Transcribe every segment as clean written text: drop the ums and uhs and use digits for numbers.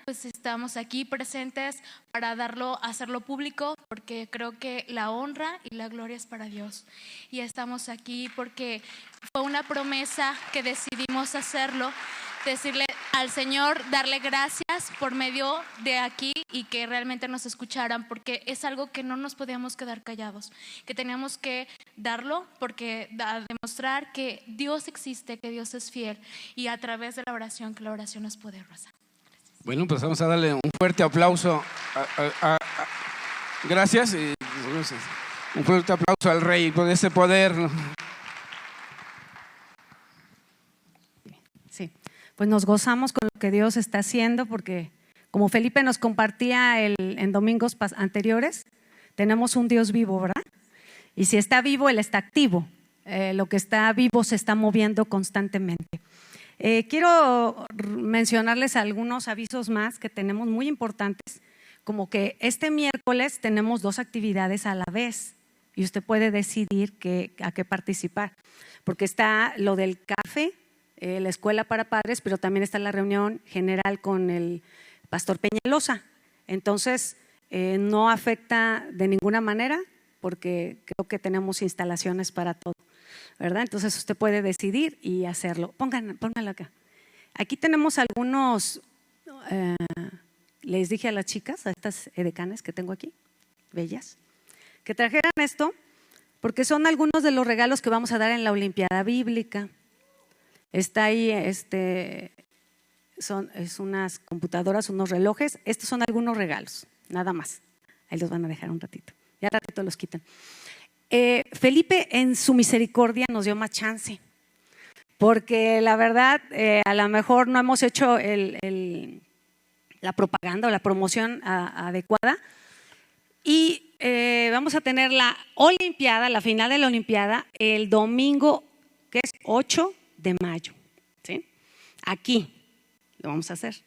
pues estamos aquí presentes para hacerlo público, porque creo que la honra y la gloria es para Dios. Y estamos aquí porque fue una promesa que decidimos hacerlo, decirle al Señor, darle gracias por medio de aquí y que realmente nos escucharan, porque es algo que no nos podíamos quedar callados, que teníamos que darlo porque demostrar que Dios existe, que Dios es fiel, y a través de la oración, que la oración es poder, Rosa. Bueno, pues vamos a darle un fuerte aplauso. Gracias. Y un fuerte aplauso al Rey por ese poder. Sí, pues nos gozamos con lo que Dios está haciendo, porque como Felipe nos compartía en domingos anteriores, tenemos un Dios vivo, ¿verdad? Y si está vivo, Él está activo. Lo que está vivo se está moviendo constantemente. Quiero mencionarles algunos avisos más que tenemos muy importantes, como que este miércoles tenemos 2 actividades a la vez y usted puede decidir a qué participar, porque está lo del café, la escuela para padres, pero también está la reunión general con el pastor Peñalosa. Entonces no afecta de ninguna manera, porque creo que tenemos instalaciones para todo, ¿verdad? Entonces usted puede decidir y hacerlo. Pónganlo acá. Aquí tenemos algunos, les dije a las chicas, a estas edecanes que tengo aquí, bellas, que trajeran esto, porque son algunos de los regalos que vamos a dar en la Olimpiada Bíblica. Está ahí, son unas computadoras, unos relojes. Estos son algunos regalos, nada más. Ahí los van a dejar un ratito. Ya ratito los quitan. Felipe en su misericordia nos dio más chance, porque la verdad a lo mejor no hemos hecho la propaganda o la promoción adecuada, y vamos a tener la Olimpiada, la final de la Olimpiada, el domingo que es 8 de mayo, ¿sí? Aquí lo vamos a hacer.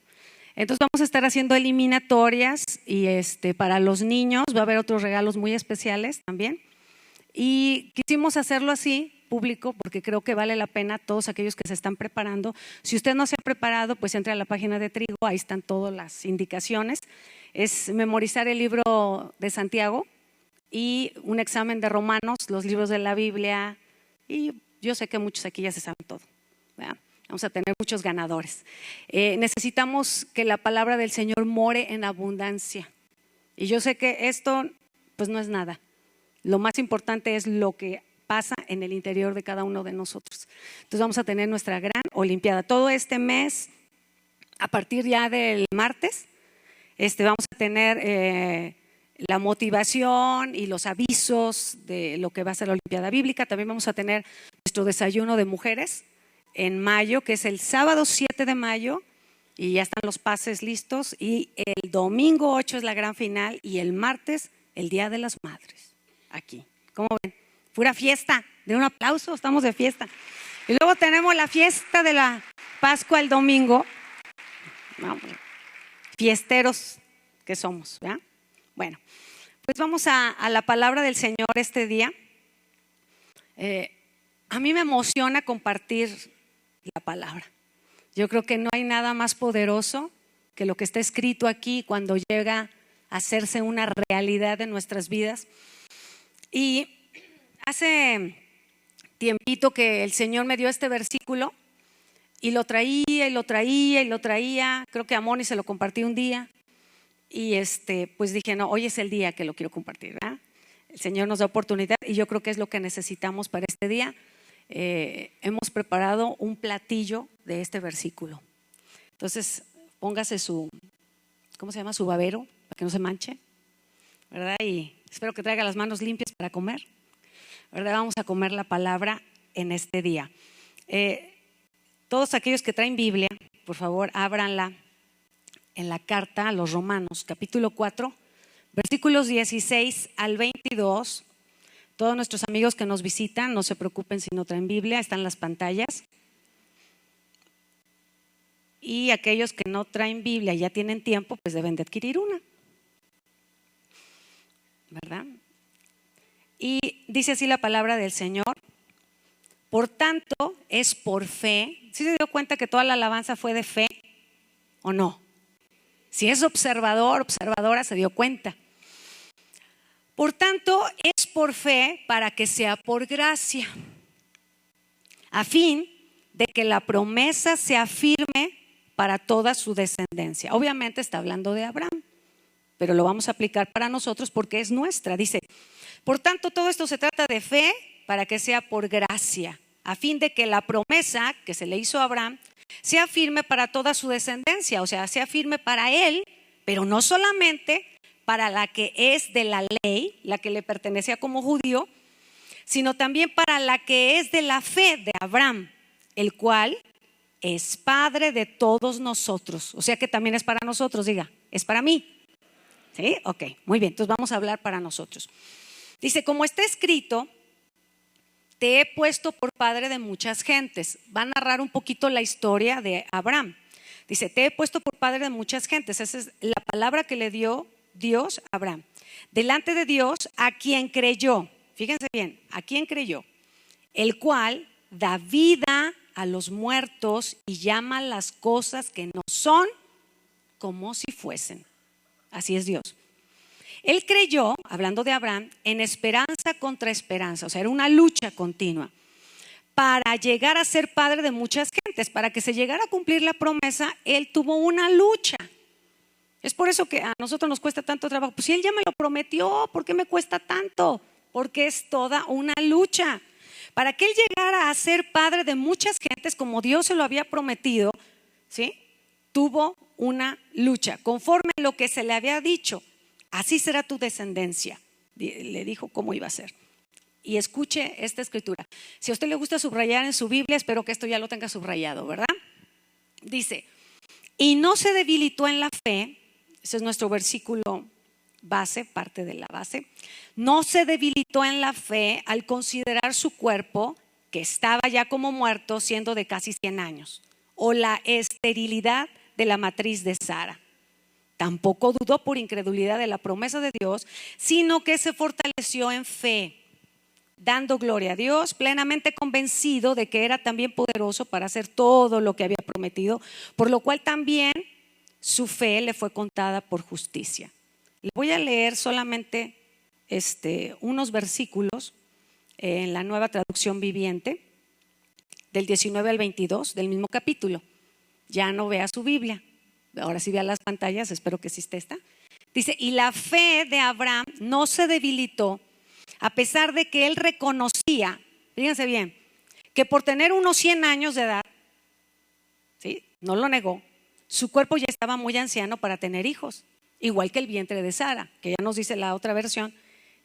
Entonces vamos a estar haciendo eliminatorias y para los niños va a haber otros regalos muy especiales también. Y quisimos hacerlo así, público, porque creo que vale la pena todos aquellos que se están preparando. Si usted no se ha preparado, pues entre a la página de Trigo, ahí están todas las indicaciones. Es memorizar el libro de Santiago y un examen de Romanos, los libros de la Biblia, y yo sé que muchos aquí ya se saben todo, ¿verdad? Vamos a tener muchos ganadores. Necesitamos que la palabra del Señor more en abundancia. Y yo sé que esto pues no es nada. Lo más importante es lo que pasa en el interior de cada uno de nosotros. Entonces vamos a tener nuestra gran Olimpiada. Todo este mes, a partir ya del martes, vamos a tener la motivación y los avisos de lo que va a ser la Olimpiada Bíblica. También vamos a tener nuestro desayuno de mujeres en mayo, que es el sábado 7 de mayo, y ya están los pases listos, y el domingo 8 es la gran final, y el martes el Día de las Madres, aquí. ¿Cómo ven? Pura fiesta, de un aplauso, estamos de fiesta. Y luego tenemos la fiesta de la Pascua el domingo. Vamos, fiesteros que somos, ¿verdad? Bueno, pues vamos a la palabra del Señor este día. A mí me emociona compartir la palabra. Yo creo que no hay nada más poderoso que lo que está escrito aquí cuando llega a hacerse una realidad en nuestras vidas. Y hace tiempito que el Señor me dio este versículo y lo traía y lo traía y lo traía. Creo que a Moni se lo compartí un día y pues dije, no, hoy es el día que lo quiero compartir, ¿verdad? El Señor nos da oportunidad y yo creo que es lo que necesitamos para este día. Hemos preparado un platillo de este versículo. Entonces póngase su, ¿cómo se llama? Su babero, para que no se manche, ¿verdad? Y espero que traiga las manos limpias para comer, ¿verdad? Vamos a comer la palabra en este día. Todos aquellos que traen Biblia, por favor, ábranla en la carta a los Romanos, capítulo 4, versículos 16 al 22. Todos nuestros amigos que nos visitan, no se preocupen si no traen Biblia, están las pantallas. Y aquellos que no traen Biblia y ya tienen tiempo, pues deben de adquirir una, ¿verdad? Y dice así la palabra del Señor: por tanto, es por fe. ¿Sí se dio cuenta que toda la alabanza fue de fe o no? Si es observador, observadora, se dio cuenta. Por tanto, es por fe para que sea por gracia, a fin de que la promesa se afirme para toda su descendencia. Obviamente está hablando de Abraham, pero lo vamos a aplicar para nosotros porque es nuestra. Dice, por tanto, todo esto se trata de fe para que sea por gracia, a fin de que la promesa que se le hizo a Abraham sea firme para toda su descendencia, o sea, sea firme para él, pero no solamente para la que es de la ley, la que le pertenecía como judío, sino también para la que es de la fe de Abraham, el cual es padre de todos nosotros. O sea que también es para nosotros, diga, es para mí. ¿Sí? Ok, muy bien, entonces vamos a hablar para nosotros. Dice, como está escrito, te he puesto por padre de muchas gentes. Va a narrar un poquito la historia de Abraham. Dice, te he puesto por padre de muchas gentes. Esa es la palabra que le dio Dios a Abraham. Delante de Dios, a quien creyó. Fíjense bien, a quien creyó. El cual da vida a los muertos y llama las cosas que no son como si fuesen. Así es Dios. Él creyó, hablando de Abraham, en esperanza contra esperanza, o sea, era una lucha continua para llegar a ser padre de muchas gentes. Para que se llegara a cumplir la promesa, él tuvo una lucha. Es por eso que a nosotros nos cuesta tanto trabajo. Pues si él ya me lo prometió, ¿por qué me cuesta tanto? Porque es toda una lucha. Para que él llegara a ser padre de muchas gentes como Dios se lo había prometido, ¿sí? Tuvo una lucha conforme a lo que se le había dicho. Así será tu descendencia. Le dijo cómo iba a ser. Y escuche esta escritura. Si a usted le gusta subrayar en su Biblia, espero que esto ya lo tenga subrayado, ¿verdad? Dice, y no se debilitó en la fe. Ese es nuestro versículo base, parte de la base. No se debilitó en la fe al considerar su cuerpo, que estaba ya como muerto, siendo de casi 100 años, o la esterilidad de la matriz de Sara. Tampoco dudó por incredulidad de la promesa de Dios, sino que se fortaleció en fe, dando gloria a Dios, plenamente convencido de que era también poderoso para hacer todo lo que había prometido, por lo cual también su fe le fue contada por justicia. Le voy a leer solamente unos versículos en la Nueva Traducción Viviente, del 19 al 22 del mismo capítulo. Ya no vea su Biblia, ahora sí vea las pantallas, espero que sí esté esta. Dice, y la fe de Abraham no se debilitó a pesar de que él reconocía, fíjense bien, que por tener unos 100 años de edad, ¿sí? No lo negó, su cuerpo ya estaba muy anciano para tener hijos, igual que el vientre de Sara, que ya nos dice la otra versión,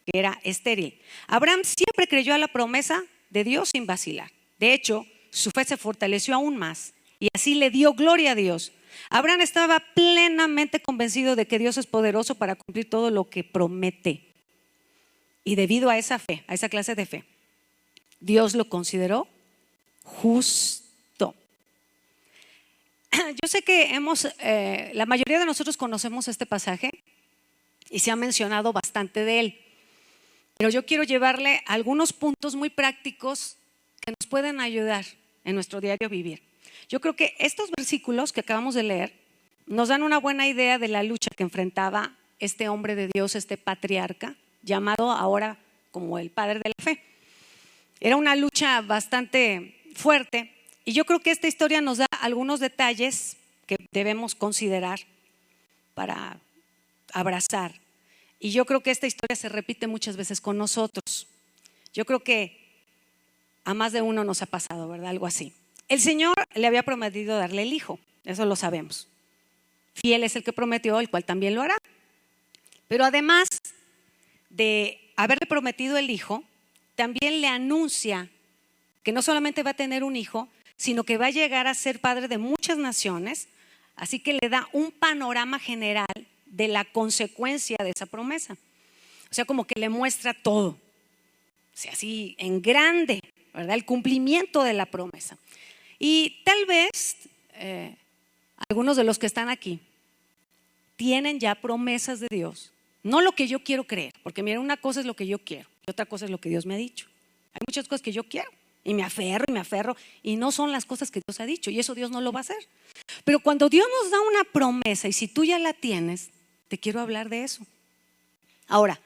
que era estéril. Abraham siempre creyó a la promesa de Dios sin vacilar. De hecho, su fe se fortaleció aún más y así le dio gloria a Dios. Abraham estaba plenamente convencido de que Dios es poderoso para cumplir todo lo que promete. Y debido a esa fe, a esa clase de fe, Dios lo consideró justo. Yo sé que la mayoría de nosotros conocemos este pasaje y se ha mencionado bastante de él. Pero yo quiero llevarle algunos puntos muy prácticos que nos pueden ayudar en nuestro diario vivir. Yo creo que estos versículos que acabamos de leer nos dan una buena idea de la lucha que enfrentaba este hombre de Dios, este patriarca, llamado ahora como el padre de la fe. Era una lucha bastante fuerte y yo creo que esta historia nos da algunos detalles que debemos considerar para abrazar. Y yo creo que esta historia se repite muchas veces con nosotros. Yo creo que a más de uno nos ha pasado, ¿verdad? Algo así. El Señor le había prometido darle el hijo, eso lo sabemos. Fiel es el que prometió, el cual también lo hará. Pero además de haberle prometido el hijo, también le anuncia que no solamente va a tener un hijo, sino que va a llegar a ser padre de muchas naciones. Así que le da un panorama general de la consecuencia de esa promesa. O sea, como que le muestra todo. O sea, así en grande, ¿verdad? El cumplimiento de la promesa. Y tal vez algunos de los que están aquí tienen ya promesas de Dios. No lo que yo quiero creer, porque mira, una cosa es lo que yo quiero y otra cosa es lo que Dios me ha dicho. Hay muchas cosas que yo quiero, y me aferro, y no son las cosas que Dios ha dicho, y eso Dios no lo va a hacer. Pero cuando Dios nos da una promesa, y si tú ya la tienes, te quiero hablar de eso. Ahora,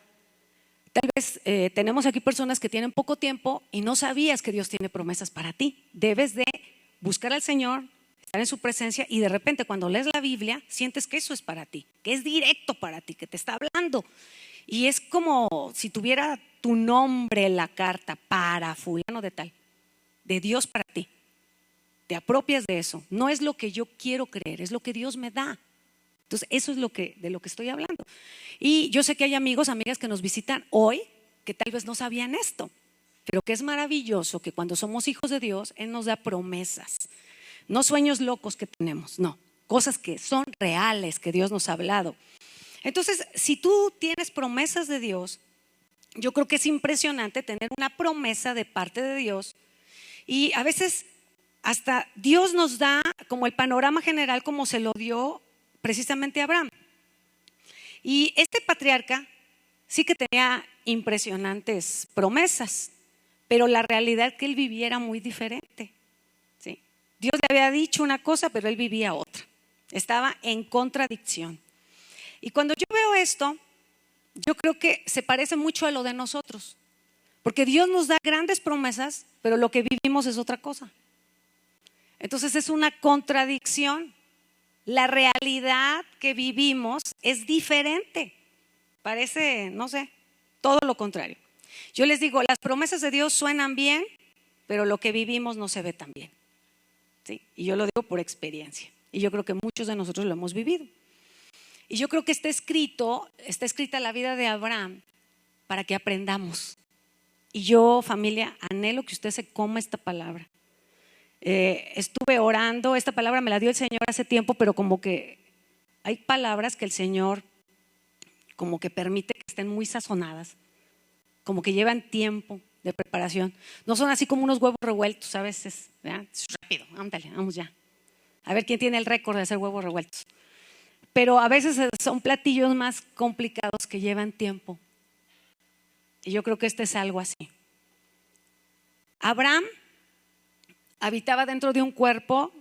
tal vez tenemos aquí personas que tienen poco tiempo y no sabías que Dios tiene promesas para ti. Debes de buscar al Señor, estar en su presencia, y de repente cuando lees la Biblia sientes que eso es para ti, que es directo para ti, que te está hablando. Y es como si tuviera tu nombre en la carta, para fulano de tal, de Dios para ti. Te apropias de eso. No es lo que yo quiero creer, es lo que Dios me da. Entonces eso es de lo que estoy hablando. Y yo sé que hay amigos, amigas que nos visitan hoy que tal vez no sabían esto, pero que es maravilloso que cuando somos hijos de Dios, Él nos da promesas. No sueños locos que tenemos, no, cosas que son reales, que Dios nos ha hablado. Entonces, si tú tienes promesas de Dios, yo creo que es impresionante tener una promesa de parte de Dios, y a veces hasta Dios nos da como el panorama general como se lo dio precisamente a Abraham. Y este patriarca sí que tenía impresionantes promesas, pero la realidad que él vivía era muy diferente, ¿sí? Dios le había dicho una cosa, pero él vivía otra. Estaba en contradicción. Y cuando yo veo esto, yo creo que se parece mucho a lo de nosotros, porque Dios nos da grandes promesas, pero lo que vivimos es otra cosa. Entonces es una contradicción. La realidad que vivimos es diferente. Parece, no sé, todo lo contrario. Yo les digo, las promesas de Dios suenan bien, pero lo que vivimos no se ve tan bien, ¿sí? Y yo lo digo por experiencia. Y yo creo que muchos de nosotros lo hemos vivido. Y yo creo que está escrita la vida de Abraham para que aprendamos. Y yo, familia, anhelo que usted se coma esta palabra. Estuve orando, esta palabra me la dio el Señor hace tiempo, pero como que hay palabras que el Señor como que permite que estén muy sazonadas, como que llevan tiempo de preparación. No son así como unos huevos revueltos a veces, ¿verdad? Es rápido, ándale, vamos ya. A ver quién tiene el récord de hacer huevos revueltos. Pero a veces son platillos más complicados que llevan tiempo. Y yo creo que este es algo así. Abraham habitaba dentro de un cuerpo,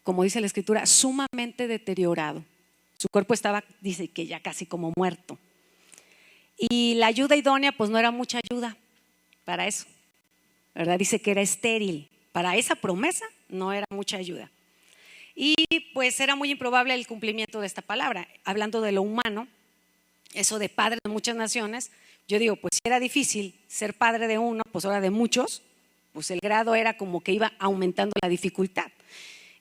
como dice la Escritura, sumamente deteriorado. Su cuerpo estaba, dice que ya casi como muerto. Y la ayuda idónea, pues no era mucha ayuda para eso, ¿verdad? Dice que era estéril. Para esa promesa no era mucha ayuda. Y pues era muy improbable el cumplimiento de esta palabra. Hablando de lo humano, eso de padre de muchas naciones, yo digo, pues si era difícil ser padre de uno, pues ahora de muchos, pues el grado era como que iba aumentando la dificultad.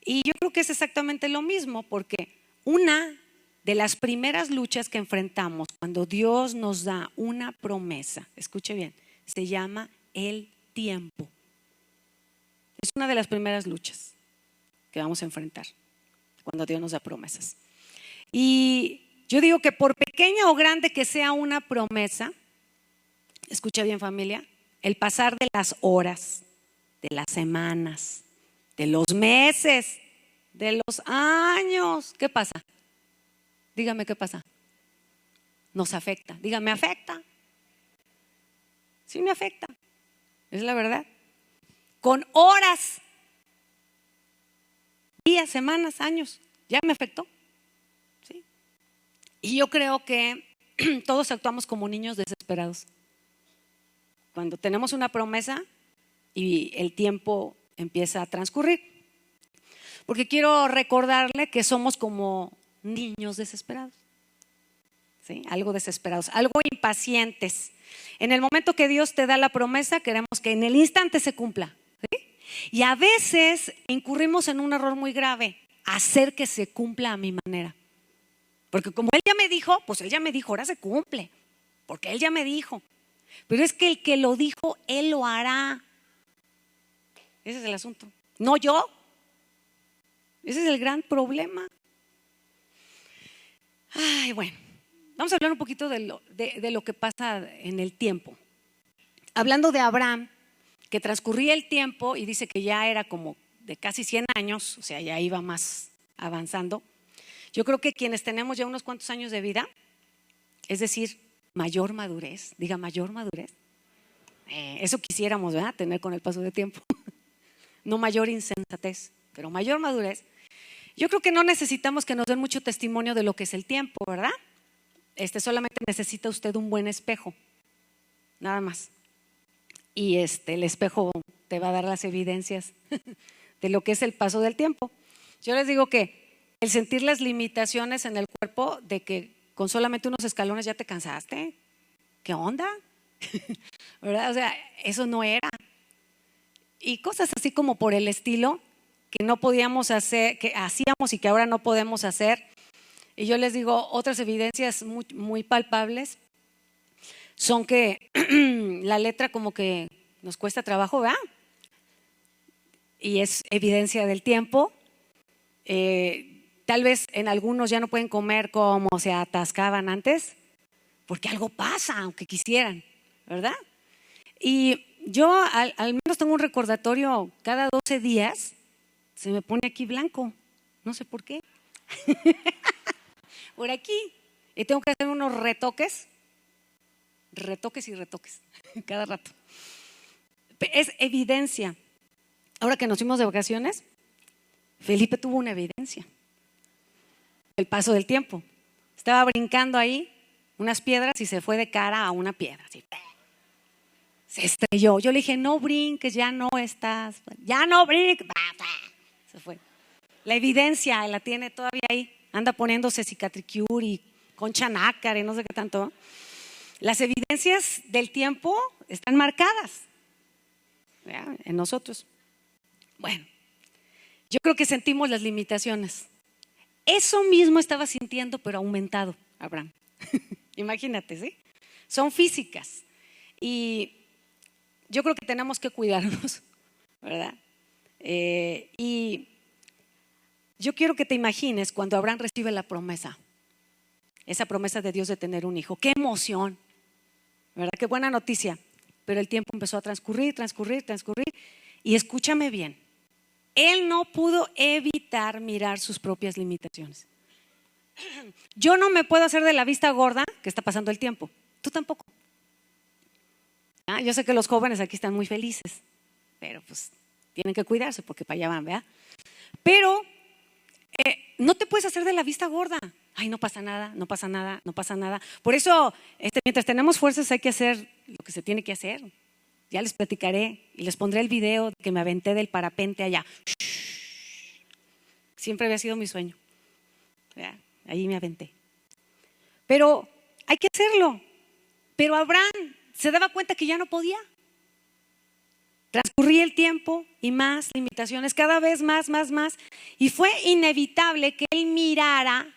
Y yo creo que es exactamente lo mismo, porque una de las primeras luchas que enfrentamos cuando Dios nos da una promesa, escuche bien, se llama el tiempo. Es una de las primeras luchas que vamos a enfrentar cuando Dios nos da promesas. Y yo digo que por pequeña o grande que sea una promesa, escucha bien, familia, el pasar de las horas, de las semanas, de los meses, de los años, ¿qué pasa? Dígame qué pasa. Nos afecta. Dígame, ¿afecta? Sí me afecta, es la verdad. Con horas, días, semanas, años, ya me afectó, ¿sí? Y yo creo que todos actuamos como niños desesperados. Cuando tenemos una promesa y el tiempo empieza a transcurrir. Porque quiero recordarle que somos como niños desesperados, ¿sí? Algo desesperados, algo impacientes. En el momento que Dios te da la promesa, queremos que en el instante se cumpla, ¿sí? Y a veces incurrimos en un error muy grave, hacer que se cumpla a mi manera. Porque como Él ya me dijo, pues Él ya me dijo, ahora se cumple, porque Él ya me dijo. Pero es que el que lo dijo, Él lo hará. Ese es el asunto, no yo. Ese es el gran problema. Ay, bueno, vamos a hablar un poquito de lo que pasa en el tiempo. Hablando de Abraham, que transcurría el tiempo y dice que ya era como de casi 100 años, o sea, ya iba más avanzando. Yo creo que quienes tenemos ya unos cuantos años de vida, es decir, mayor madurez, diga mayor madurez, Eso quisiéramos, ¿verdad? Tener con el paso del tiempo. No mayor insensatez, pero mayor madurez. Yo creo que no necesitamos que nos den mucho testimonio de lo que es el tiempo, ¿verdad? Solamente necesita usted un buen espejo, nada más. Y el espejo te va a dar las evidencias de lo que es el paso del tiempo. Yo les digo que el sentir las limitaciones en el cuerpo de que con solamente unos escalones ya te cansaste, ¿qué onda? ¿Verdad? O sea, eso no era. Y cosas así como por el estilo que no podíamos hacer, que hacíamos y que ahora no podemos hacer. Y yo les digo, otras evidencias muy, muy palpables son que la letra como que nos cuesta trabajo, ¿verdad? Y es evidencia del tiempo. Tal vez en algunos ya no pueden comer como se atascaban antes, porque algo pasa, aunque quisieran, ¿verdad? Y yo al menos tengo un recordatorio cada 12 días, se me pone aquí blanco, no sé por qué. Por aquí. Y tengo que hacer unos retoques y retoques cada rato. Es evidencia. Ahora que nos fuimos de vacaciones, Felipe tuvo una evidencia. El paso del tiempo. Estaba brincando ahí unas piedras y se fue de cara a una piedra. Así. Se estrelló. Yo le dije, no brinques, ya no estás. Ya no brinques. Se fue. La evidencia la tiene todavía ahí. Anda poniéndose cicatricure y concha nácar y no sé qué tanto. Las evidencias del tiempo están marcadas, ¿verdad? En nosotros. Bueno, yo creo que sentimos las limitaciones. Eso mismo estaba sintiendo, pero aumentado, Abraham. Imagínate, ¿sí? Son físicas. Y yo creo que tenemos que cuidarnos, ¿verdad? Y yo quiero que te imagines cuando Abraham recibe la promesa, esa promesa de Dios de tener un hijo. ¡Qué emoción! ¿Verdad? ¡Qué buena noticia! Pero el tiempo empezó a transcurrir. Y escúchame bien, él no pudo evitar mirar sus propias limitaciones. Yo no me puedo hacer de la vista gorda que está pasando el tiempo. Tú tampoco. Yo sé que los jóvenes aquí están muy felices, pero pues tienen que cuidarse porque para allá van, ¿verdad? Pero no te puedes hacer de la vista gorda. Ay, no pasa nada, no pasa nada, no pasa nada. Por eso, mientras tenemos fuerzas hay que hacer lo que se tiene que hacer. Ya les platicaré y les pondré el video que me aventé del parapente allá. Siempre había sido mi sueño. Ahí me aventé. Pero hay que hacerlo. Pero Abraham se daba cuenta que ya no podía. Transcurría el tiempo y más limitaciones, cada vez más. Y fue inevitable que él mirara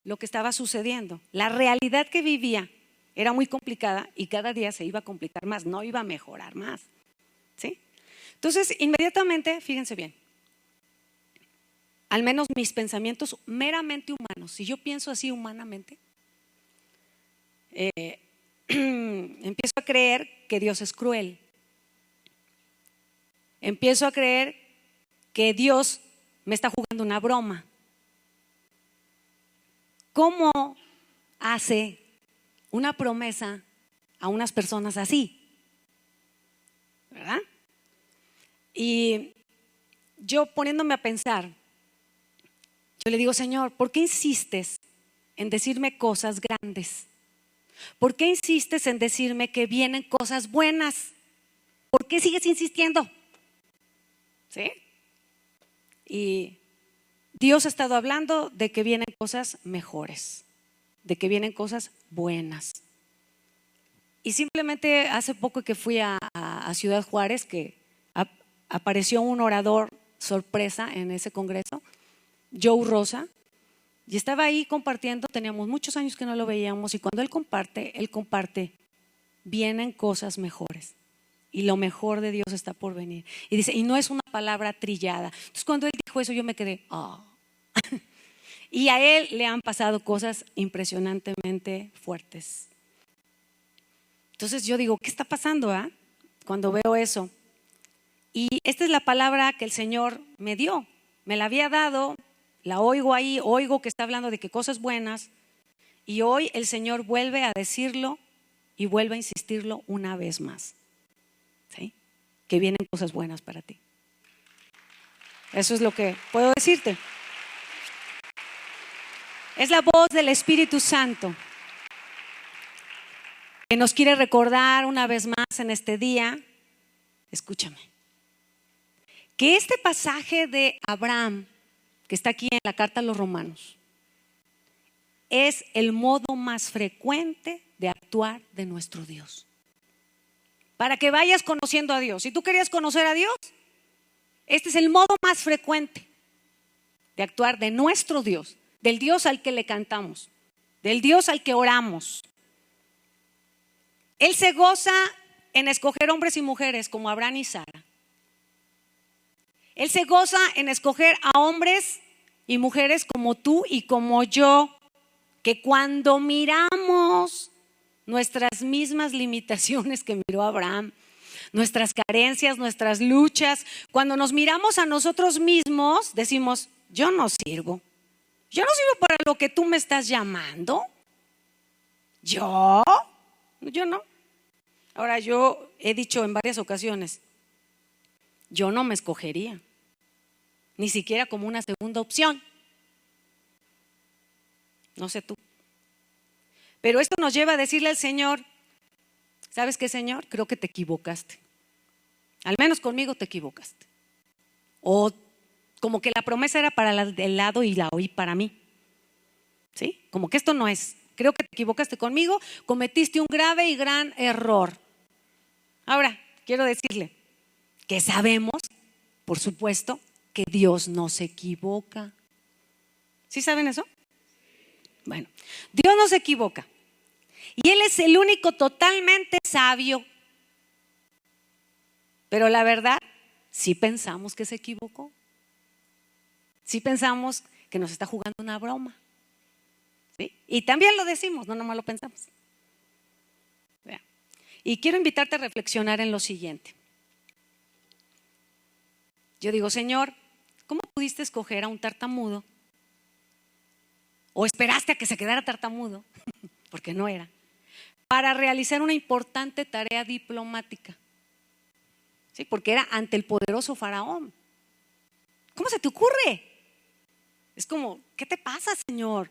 lo que estaba sucediendo. La realidad que vivía era muy complicada y cada día se iba a complicar más, no iba a mejorar más. ¿Sí? Entonces, inmediatamente, fíjense bien, al menos mis pensamientos meramente humanos, si yo pienso así humanamente, empiezo a creer que Dios es cruel. Empiezo a creer que Dios me está jugando una broma. ¿Cómo hace una promesa a unas personas así? ¿Verdad? Y yo poniéndome a pensar, yo le digo, Señor, ¿por qué insistes en decirme cosas grandes? ¿Por qué insistes en decirme que vienen cosas buenas? ¿Por qué sigues insistiendo? ¿Sí? Y Dios ha estado hablando de que vienen cosas mejores, de que vienen cosas buenas. Y simplemente hace poco que fui a Ciudad Juárez, que apareció un orador sorpresa en ese congreso, Joe Rosa, y estaba ahí compartiendo. Teníamos muchos años que no lo veíamos, y cuando él comparte, vienen cosas mejores. Y lo mejor de Dios está por venir. Y dice, y no es una palabra trillada. Entonces cuando él dijo eso, yo me quedé, Y a él le han pasado cosas impresionantemente fuertes. Entonces yo digo, ¿qué está pasando? Cuando veo eso. Y esta es la palabra que el Señor me dio. Me la había dado, la oigo ahí, oigo que está hablando de que cosas buenas. Y hoy el Señor vuelve a decirlo y vuelve a insistirlo una vez más. ¿sí? Que vienen cosas buenas para ti. Eso es lo que puedo decirte. Es la voz del Espíritu Santo que nos quiere recordar una vez más en este día, escúchame, que este pasaje de Abraham, que está aquí en la carta a los Romanos, es el modo más frecuente de actuar de nuestro Dios. Para que vayas conociendo a Dios. Si tú querías conocer a Dios, este es el modo más frecuente de actuar de nuestro Dios, del Dios al que le cantamos, del Dios al que oramos. Él se goza en escoger hombres y mujeres como Abraham y Sara. Él se goza en escoger a hombres y mujeres como tú y como yo, que cuando miramos nuestras mismas limitaciones que miró Abraham, nuestras carencias, nuestras luchas, cuando nos miramos a nosotros mismos, decimos, yo no sirvo para lo que tú me estás llamando. Yo no. Ahora, yo he dicho en varias ocasiones, yo no me escogería, ni siquiera como una segunda opción. No sé tú. Pero esto nos lleva a decirle al Señor, ¿sabes qué, Señor? Creo que te equivocaste. Al menos conmigo te equivocaste. O como que la promesa era para el lado y la oí para mí. ¿Sí? Como que esto no es. Creo que te equivocaste conmigo, cometiste un grave y gran error. Ahora, quiero decirle que sabemos, por supuesto, que Dios no se equivoca. ¿Sí saben eso? Bueno, Dios no se equivoca. Y Él es el único totalmente sabio. Pero la verdad, sí pensamos que se equivocó. Sí pensamos que nos está jugando una broma. ¿Sí? Y también lo decimos, no nomás lo pensamos. Vean. Y quiero invitarte a reflexionar en lo siguiente. Yo digo, Señor, ¿cómo pudiste escoger a un tartamudo? ¿O esperaste a que se quedara tartamudo? Porque no era. Para realizar una importante tarea diplomática. ¿Sí? Porque era ante el poderoso faraón. ¿Cómo se te ocurre? Es como, ¿qué te pasa, Señor?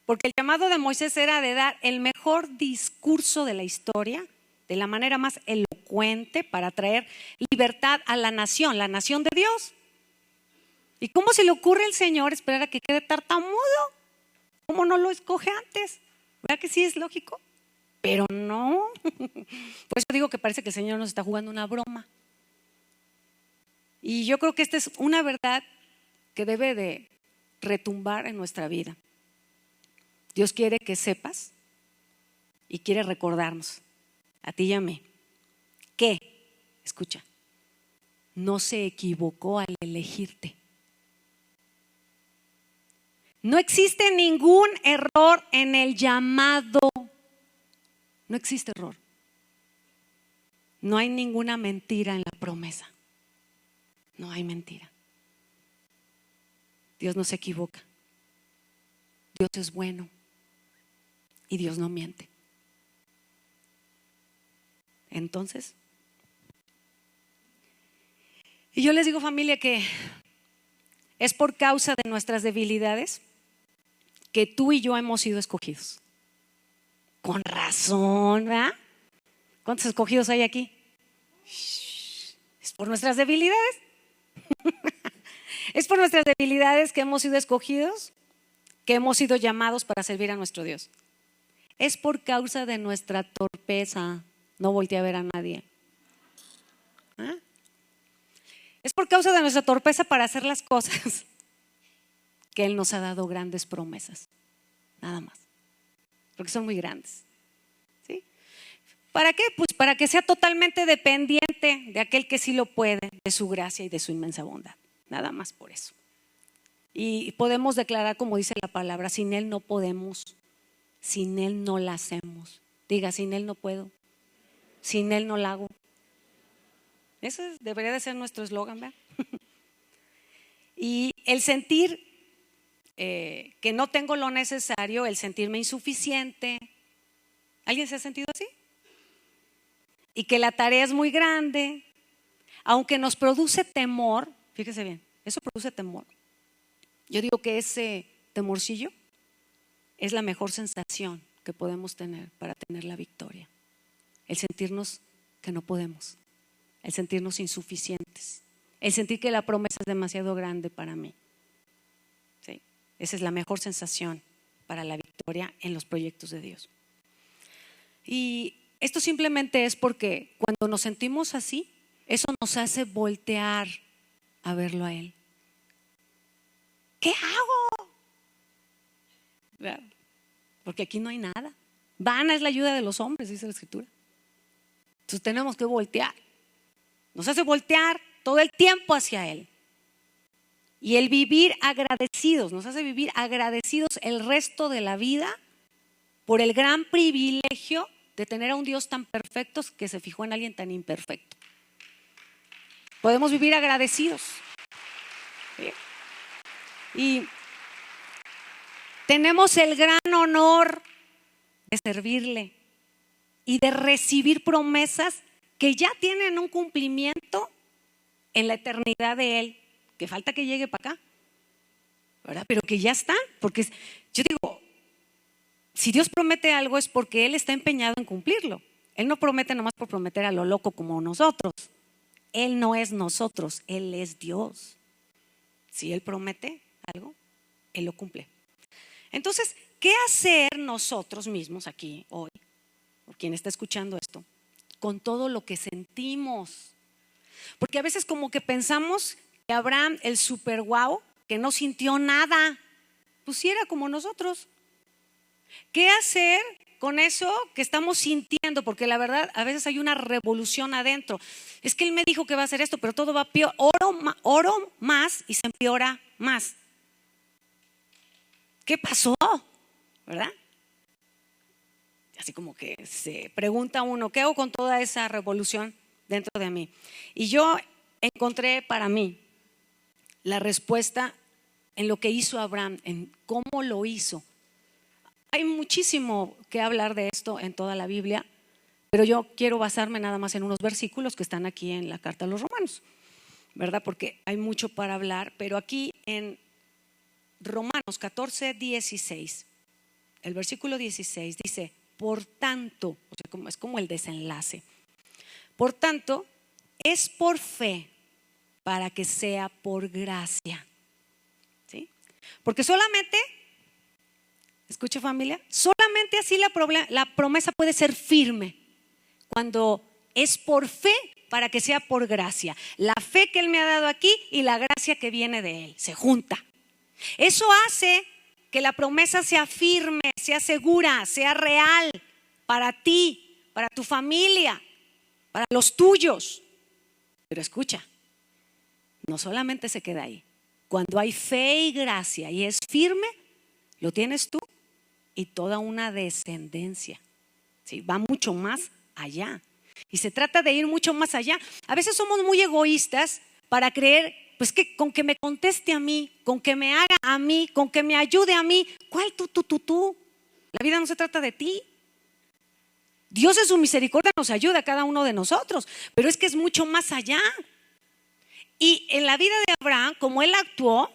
Porque el llamado de Moisés era de dar el mejor discurso de la historia, de la manera más elocuente, para traer libertad a la nación de Dios. ¿Y cómo se le ocurre al Señor esperar a que quede tartamudo? ¿Cómo no lo escoge antes? ¿Verdad que sí es lógico? Pero no. Por eso digo que parece que el Señor nos está jugando una broma. Y yo creo que esta es una verdad que debe de retumbar en nuestra vida. Dios quiere que sepas y quiere recordarnos, a ti y a mí, que, escucha, no se equivocó al elegirte. No existe ningún error en el llamado. No existe error. No hay ninguna mentira en la promesa. No hay mentira. Dios no se equivoca. Dios es bueno y Dios no miente. Entonces, y yo les digo, familia, que es por causa de nuestras debilidades que tú y yo hemos sido escogidos. Con razón, ¿verdad? ¿Cuántos escogidos hay aquí? Es por nuestras debilidades. Es por nuestras debilidades que hemos sido escogidos, que hemos sido llamados para servir a nuestro Dios. Es por causa de nuestra torpeza. No volteé a ver a nadie. ¿Ah? Es por causa de nuestra torpeza para hacer las cosas que Él nos ha dado grandes promesas. Nada más. Porque son muy grandes. ¿Sí? ¿Para qué? Pues para que sea totalmente dependiente de aquel que sí lo puede, de su gracia y de su inmensa bondad. Nada más por eso. Y podemos declarar, como dice la palabra, sin Él no podemos, sin Él no la hacemos. Diga, sin Él no puedo, sin Él no la hago. Eso debería de ser nuestro eslogan, ¿verdad? Y el sentir que no tengo lo necesario, el sentirme insuficiente. ¿Alguien se ha sentido así? y que la tarea es muy grande, aunque nos produce temor, fíjese bien, eso produce temor. Yo digo que ese temorcillo es la mejor sensación que podemos tener para tener la victoria. El sentirnos que no podemos, el sentirnos insuficientes, el sentir que la promesa es demasiado grande para mí. ¿Sí? Esa es la mejor sensación para la victoria en los proyectos de Dios. Y esto simplemente es porque cuando nos sentimos así, eso nos hace voltear a verlo a Él. ¿Qué hago? Porque aquí no hay nada. Vana es la ayuda de los hombres, dice la Escritura. Entonces tenemos que voltear. Nos hace voltear todo el tiempo hacia Él. Y el vivir agradecidos, nos hace vivir agradecidos el resto de la vida por el gran privilegio de tener a un Dios tan perfecto que se fijó en alguien tan imperfecto. Podemos vivir agradecidos. ¿Sí? Y tenemos el gran honor de servirle y de recibir promesas que ya tienen un cumplimiento en la eternidad de Él, que falta que llegue para acá, ¿verdad? Pero que ya están, porque yo digo, si Dios promete algo es porque Él está empeñado en cumplirlo. Él no promete nomás por prometer a lo loco como nosotros. Él no es nosotros, Él es Dios. Si Él promete algo, Él lo cumple. Entonces, ¿qué hacer nosotros mismos aquí hoy, o quien está escuchando esto, con todo lo que sentimos? Porque a veces como que pensamos que Abraham, el super guau, que no sintió nada, pues sí era como nosotros. ¿Qué hacer con eso que estamos sintiendo? Porque la verdad a veces hay una revolución adentro. Es que él me dijo que va a hacer esto, pero todo va peor. Oro más y se empeora más. ¿Qué pasó? ¿Verdad? Así como que se pregunta uno, ¿qué hago con toda esa revolución dentro de mí? Y yo encontré para mí la respuesta en lo que hizo Abraham, en cómo lo hizo. Hay muchísimo que hablar de esto en toda la Biblia, pero yo quiero basarme nada más en unos versículos que están aquí en la carta a los Romanos, ¿verdad? Porque hay mucho para hablar, pero aquí en Romanos 14:16, el versículo 16 dice, por tanto, o sea, es como el desenlace, por tanto, es por fe para que sea por gracia. ¿Sí? Porque solamente, escuche familia, solamente así la promesa puede ser firme cuando es por fe para que sea por gracia. La fe que Él me ha dado aquí y la gracia que viene de Él se junta. Eso hace que la promesa sea firme, sea segura, sea real para ti, para tu familia, para los tuyos. Pero escucha, no solamente se queda ahí. Cuando hay fe y gracia y es firme, lo tienes tú y toda una descendencia. ¿Sí? Va mucho más allá. Y se trata de ir mucho más allá. A veces somos muy egoístas para creer, pues que con que me conteste a mí, con que me haga a mí, con que me ayude a mí. ¿Cuál tú? La vida no se trata de ti. Dios en su misericordia nos ayuda a cada uno de nosotros, pero es que es mucho más allá. Y en la vida de Abraham, como él actuó,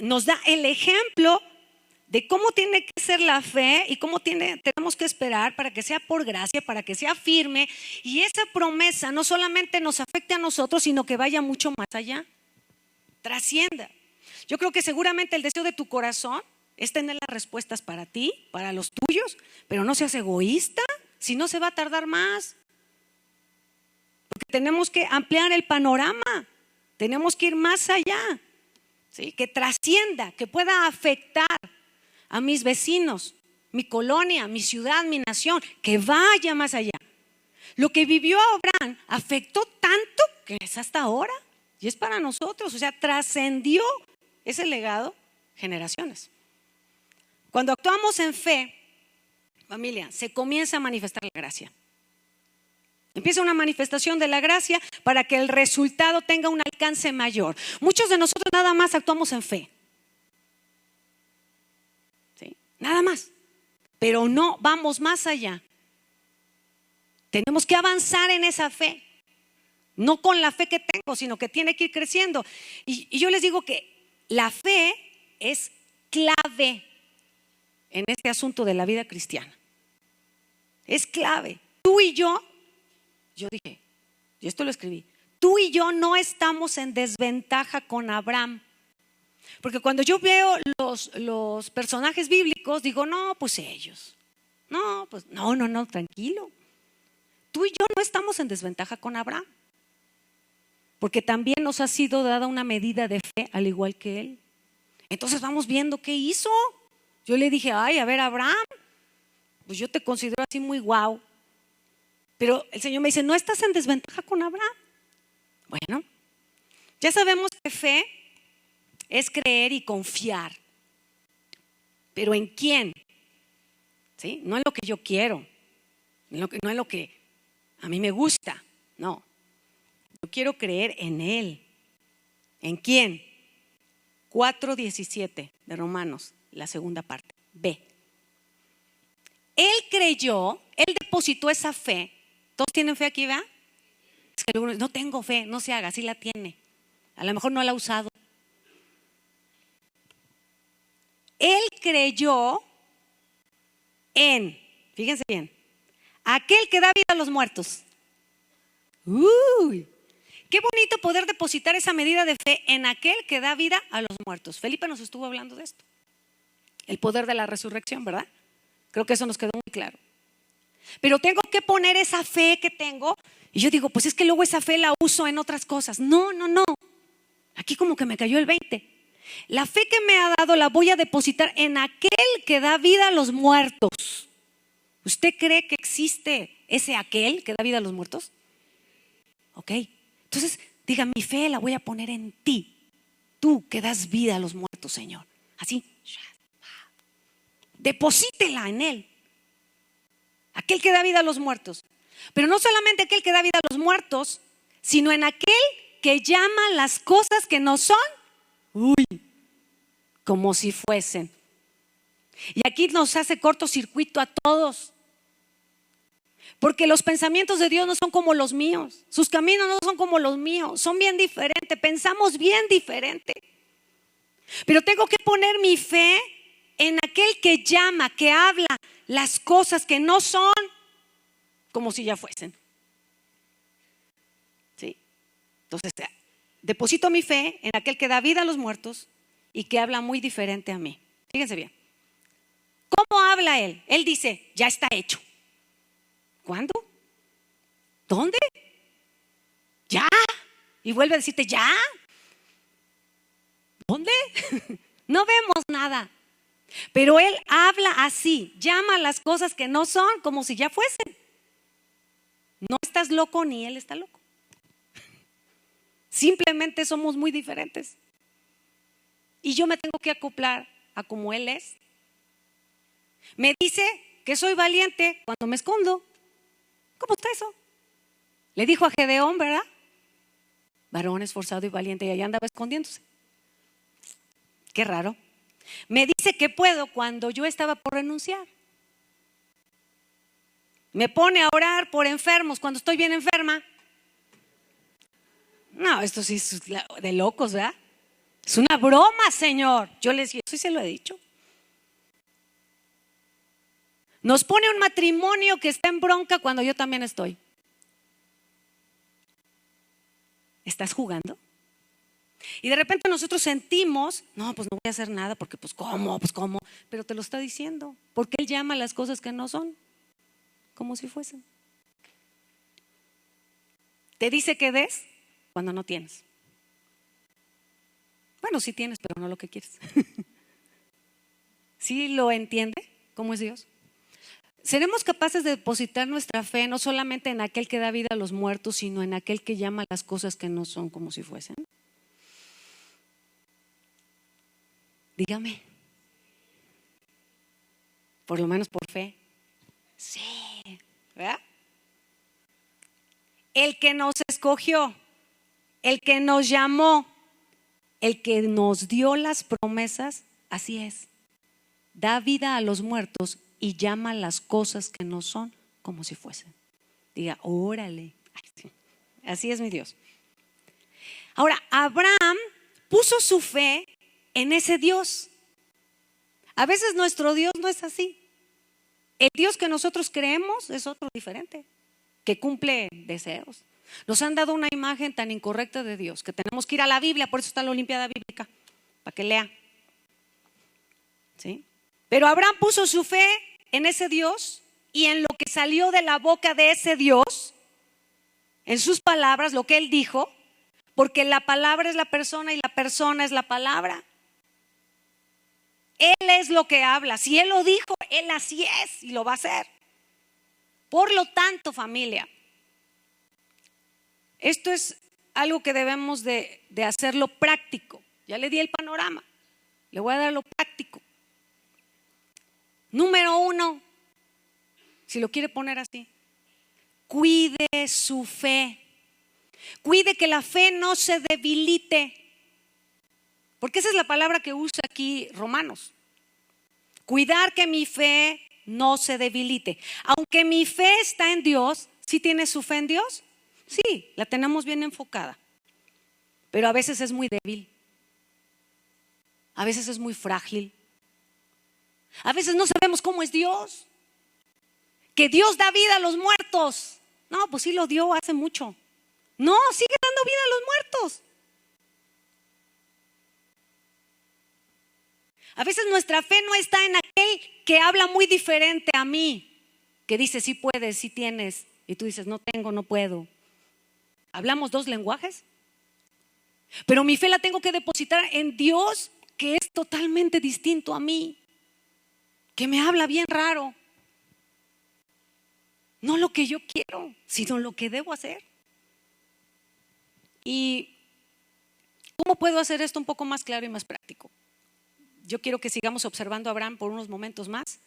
nos da el ejemplo de cómo tiene que ser la fe y cómo tenemos que esperar para que sea por gracia, para que sea firme y esa promesa no solamente nos afecte a nosotros, sino que vaya mucho más allá, trascienda. Yo creo que seguramente el deseo de tu corazón es tener las respuestas para ti, para los tuyos, pero no seas egoísta, si no se va a tardar más. Porque tenemos que ampliar el panorama, tenemos que ir más allá, ¿sí? Que trascienda, que pueda afectar a mis vecinos, mi colonia, mi ciudad, mi nación, que vaya más allá. Lo que vivió Abraham afectó tanto que es hasta ahora y es para nosotros, o sea, trascendió ese legado generaciones. Cuando actuamos en fe, familia, se comienza a manifestar la gracia. Empieza una manifestación de la gracia para que el resultado tenga un alcance mayor. Muchos de nosotros nada más actuamos en fe. ¿Sí? Nada más. Pero no vamos más allá. Tenemos que avanzar en esa fe. No con la fe que tengo, sino que tiene que ir creciendo. Y yo les digo que la fe es clave en este asunto de la vida cristiana. Es clave. Tú y yo dije, y esto lo escribí, tú y yo no estamos en desventaja con Abraham. Porque cuando yo veo los personajes bíblicos, digo, no, pues ellos. No, pues no, tranquilo. Tú y yo no estamos en desventaja con Abraham. Porque también nos ha sido dada una medida de fe al igual que él. Entonces vamos viendo qué hizo. Yo le dije, ay, a ver, Abraham, pues yo te considero así muy guau. Pero el Señor me dice, no estás en desventaja con Abraham. Bueno, ya sabemos que fe es creer y confiar. ¿Pero en quién? ¿Sí? No en lo que yo quiero, no en lo que a mí me gusta, no. Yo quiero creer en Él. ¿En quién? 4:17 de Romanos, la segunda parte, B. Él creyó, Él depositó esa fe. ¿Todos tienen fe aquí, verdad? Es que luego no tengo fe, no se haga, sí la tiene. A lo mejor no la ha usado. Él creyó en, fíjense bien, aquel que da vida a los muertos. Uy, qué bonito poder depositar esa medida de fe en aquel que da vida a los muertos. Felipe nos estuvo hablando de esto. El poder de la resurrección, ¿verdad? Creo que eso nos quedó muy claro. Pero tengo que poner esa fe que tengo. Y yo digo, pues es que luego esa fe la uso en otras cosas. No. Aquí como que me cayó el 20. La fe que me ha dado la voy a depositar en aquel que da vida a los muertos. ¿Usted cree que existe ese aquel que da vida a los muertos? Ok. Entonces, diga, mi fe la voy a poner en ti. Tú que das vida a los muertos, Señor. Así. Deposítela en Él. Aquel que da vida a los muertos. Pero no solamente aquel que da vida a los muertos, sino en aquel que llama las cosas que no son, como si fuesen. Y aquí nos hace cortocircuito a todos. Porque los pensamientos de Dios no son como los míos. Sus caminos no son como los míos. Son bien diferentes. Pensamos bien diferente. Pero tengo que poner mi fe en aquel que llama, que habla las cosas que no son como si ya fuesen. ¿Sí? Entonces, deposito mi fe en aquel que da vida a los muertos y que habla muy diferente a mí. Fíjense bien. ¿Cómo habla Él? Él dice, ya está hecho. ¿Cuándo? ¿Dónde? ¿Ya? Y vuelve a decirte, ¿ya? ¿Dónde? No vemos nada. Pero Él habla así, llama las cosas que no son como si ya fuesen. No estás loco ni Él está loco. Simplemente somos muy diferentes. Y yo me tengo que acoplar a como Él es. Me dice que soy valiente cuando me escondo. ¿Cómo está eso? Le dijo a Gedeón, ¿verdad? Varón esforzado y valiente, y allá andaba escondiéndose. Qué raro. Me dice que puedo cuando yo estaba por renunciar. Me pone a orar por enfermos cuando estoy bien enferma. No, esto sí es de locos, ¿verdad? Es una broma, Señor. Yo les digo, sí se lo he dicho. Nos pone un matrimonio que está en bronca cuando yo también estoy. ¿Estás jugando? Y de repente nosotros sentimos, no, pues no voy a hacer nada porque pues cómo, pero te lo está diciendo, porque Él llama las cosas que no son como si fuesen. Te dice que des cuando no tienes. Bueno, sí tienes, pero no lo que quieres. ¿Sí lo entiende cómo es Dios? ¿Seremos capaces de depositar nuestra fe no solamente en aquel que da vida a los muertos, sino en aquel que llama las cosas que no son como si fuesen? Dígame. Por lo menos por fe. Sí, ¿verdad? El que nos escogió, el que nos llamó, el que nos dio las promesas, así es. Da vida a los muertos y llama las cosas que no son como si fuesen. Diga, órale. Ay, sí. Así es mi Dios. Ahora, Abraham puso su fe en ese Dios. A veces nuestro Dios no es así. El Dios que nosotros creemos es otro diferente, que cumple deseos. Nos han dado una imagen tan incorrecta de Dios que tenemos que ir a la Biblia, por eso está la Olimpiada Bíblica, para que lea. ¿Sí? Pero Abraham puso su fe en ese Dios y en lo que salió de la boca de ese Dios, en sus palabras, lo que él dijo, porque la palabra es la persona y la persona es la palabra. Él es lo que habla. Si él lo dijo, él así es y lo va a hacer. Por lo tanto, familia, esto es algo que debemos de hacerlo práctico. Ya le di el panorama, le voy a dar lo práctico. Número 1, si lo quiere poner así, cuide su fe. Cuide que la fe no se debilite. Porque esa es la palabra que usa aquí Romanos. Cuidar que mi fe no se debilite. Aunque mi fe está en Dios, ¿sí tiene su fe en Dios? Sí, la tenemos bien enfocada. Pero a veces es muy débil. A veces es muy frágil. A veces no sabemos cómo es Dios. Que Dios da vida a los muertos. No, pues sí lo dio hace mucho. No, sigue dando vida a los muertos. A veces nuestra fe no está en aquel que habla muy diferente a mí, que dice sí puedes, sí tienes, y tú dices no tengo, no puedo. ¿Hablamos dos lenguajes? Pero mi fe la tengo que depositar en Dios, que es totalmente distinto a mí, que me habla bien raro. No lo que yo quiero, sino lo que debo hacer. ¿Y cómo puedo hacer esto un poco más claro y más práctico? Yo quiero que sigamos observando a Abraham por unos momentos más.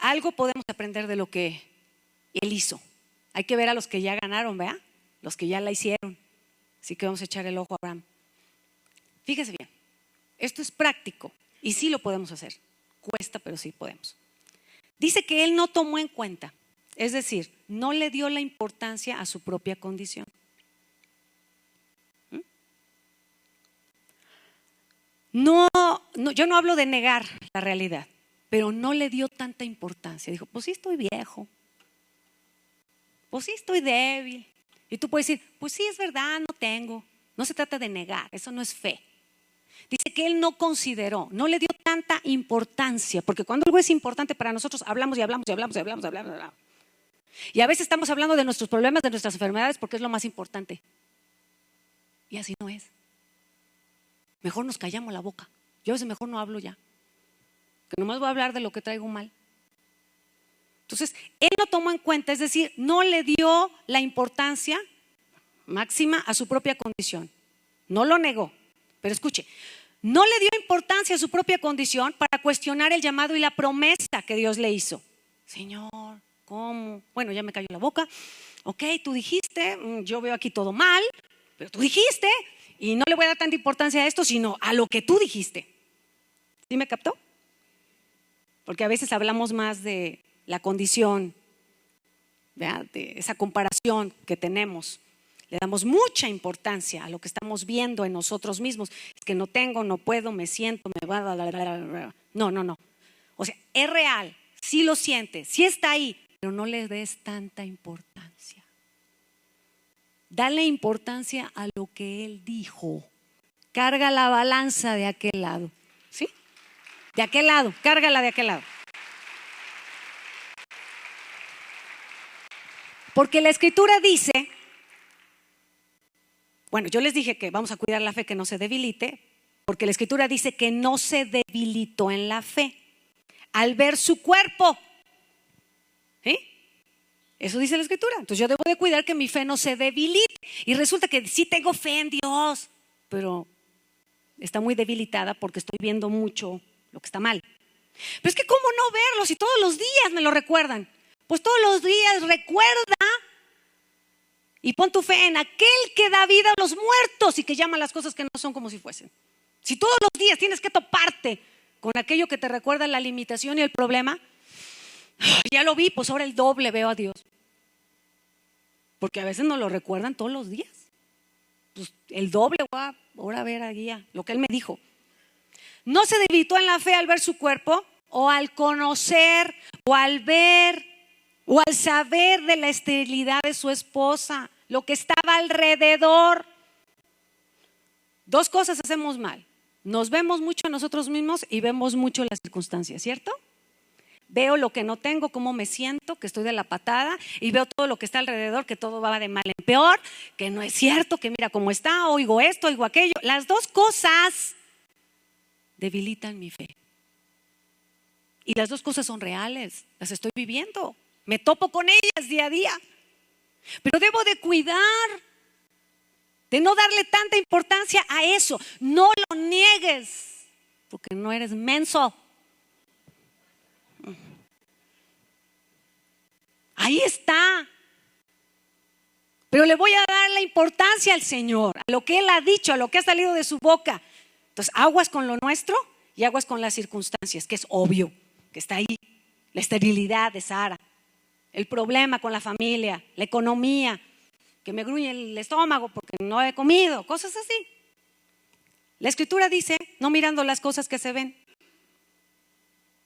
Algo podemos aprender de lo que él hizo. Hay que ver a los que ya ganaron, ¿verdad? Los que ya la hicieron. Así que vamos a echar el ojo a Abraham. Fíjese bien, esto es práctico y sí lo podemos hacer. Cuesta, pero sí podemos. Dice que él no tomó en cuenta, es decir, no le dio la importancia a su propia condición. No, yo no hablo de negar la realidad, pero no le dio tanta importancia. Dijo, pues sí estoy viejo, pues sí estoy débil. Y tú puedes decir, pues sí es verdad, no tengo. No se trata de negar, eso no es fe. Dice que él no consideró, no le dio tanta importancia, porque cuando algo es importante para nosotros hablamos y hablamos y hablamos y hablamos y hablamos. Y a veces estamos hablando de nuestros problemas, de nuestras enfermedades, porque es lo más importante. Y así no es. Mejor nos callamos la boca. Yo a veces mejor no hablo ya, que nomás voy a hablar de lo que traigo mal. Entonces, él no tomó en cuenta, es decir, no le dio la importancia máxima a su propia condición. No lo negó, pero escuche, no le dio importancia a su propia condición para cuestionar el llamado y la promesa que Dios le hizo. Señor, ¿cómo? Bueno, ya me cayó la boca. Ok, tú dijiste, yo veo aquí todo mal, pero tú dijiste. Y no le voy a dar tanta importancia a esto, sino a lo que tú dijiste. ¿Sí me captó? Porque a veces hablamos más de la condición, ¿verdad? De esa comparación que tenemos. Le damos mucha importancia a lo que estamos viendo en nosotros mismos. Es que no tengo, no puedo, me siento, me va a... No. O sea, es real, sí lo sientes, sí está ahí, pero no le des tanta importancia. Dale importancia a lo que él dijo. Carga la balanza de aquel lado. ¿Sí? De aquel lado, cárgala de aquel lado. Porque la escritura dice, bueno, yo les dije que vamos a cuidar la fe que no se debilite, porque la escritura dice que no se debilitó en la fe al ver su cuerpo. ¿Sí? Eso dice la escritura. Entonces yo debo de cuidar que mi fe no se debilite. Y resulta que sí tengo fe en Dios, pero está muy debilitada porque estoy viendo mucho lo que está mal. Pero es que ¿cómo no verlo si todos los días me lo recuerdan? Pues todos los días recuerda y pon tu fe en aquel que da vida a los muertos y que llama las cosas que no son como si fuesen. Si todos los días tienes que toparte con aquello que te recuerda la limitación y el problema, ya lo vi, pues ahora el doble veo a Dios. porque a veces nos lo recuerdan todos los días. Pues el doble, ahora a ver aquí lo que él me dijo. No se debilitó en la fe al ver su cuerpo, o al conocer, o al ver, o al saber de la esterilidad de su esposa, lo que estaba alrededor. Dos cosas hacemos mal: nos vemos mucho a nosotros mismos y vemos mucho las circunstancias, ¿cierto? Veo lo que no tengo, cómo me siento, que estoy de la patada, y veo todo lo que está alrededor, que todo va de mal en peor, que no es cierto, que mira cómo está, oigo esto, oigo aquello. Las dos cosas debilitan mi fe. Y las dos cosas son reales, las estoy viviendo, me topo con ellas día a día. Pero debo de cuidar, de no darle tanta importancia a eso. No lo niegues, porque no eres menso. Ahí está. Pero le voy a dar la importancia al Señor, a lo que Él ha dicho, a lo que ha salido de su boca. Entonces, aguas con lo nuestro y aguas con las circunstancias, que es obvio que está ahí. La esterilidad de Sara, el problema con la familia, la economía, que me gruñe el estómago porque no he comido, cosas así. La Escritura dice, no mirando las cosas que se ven.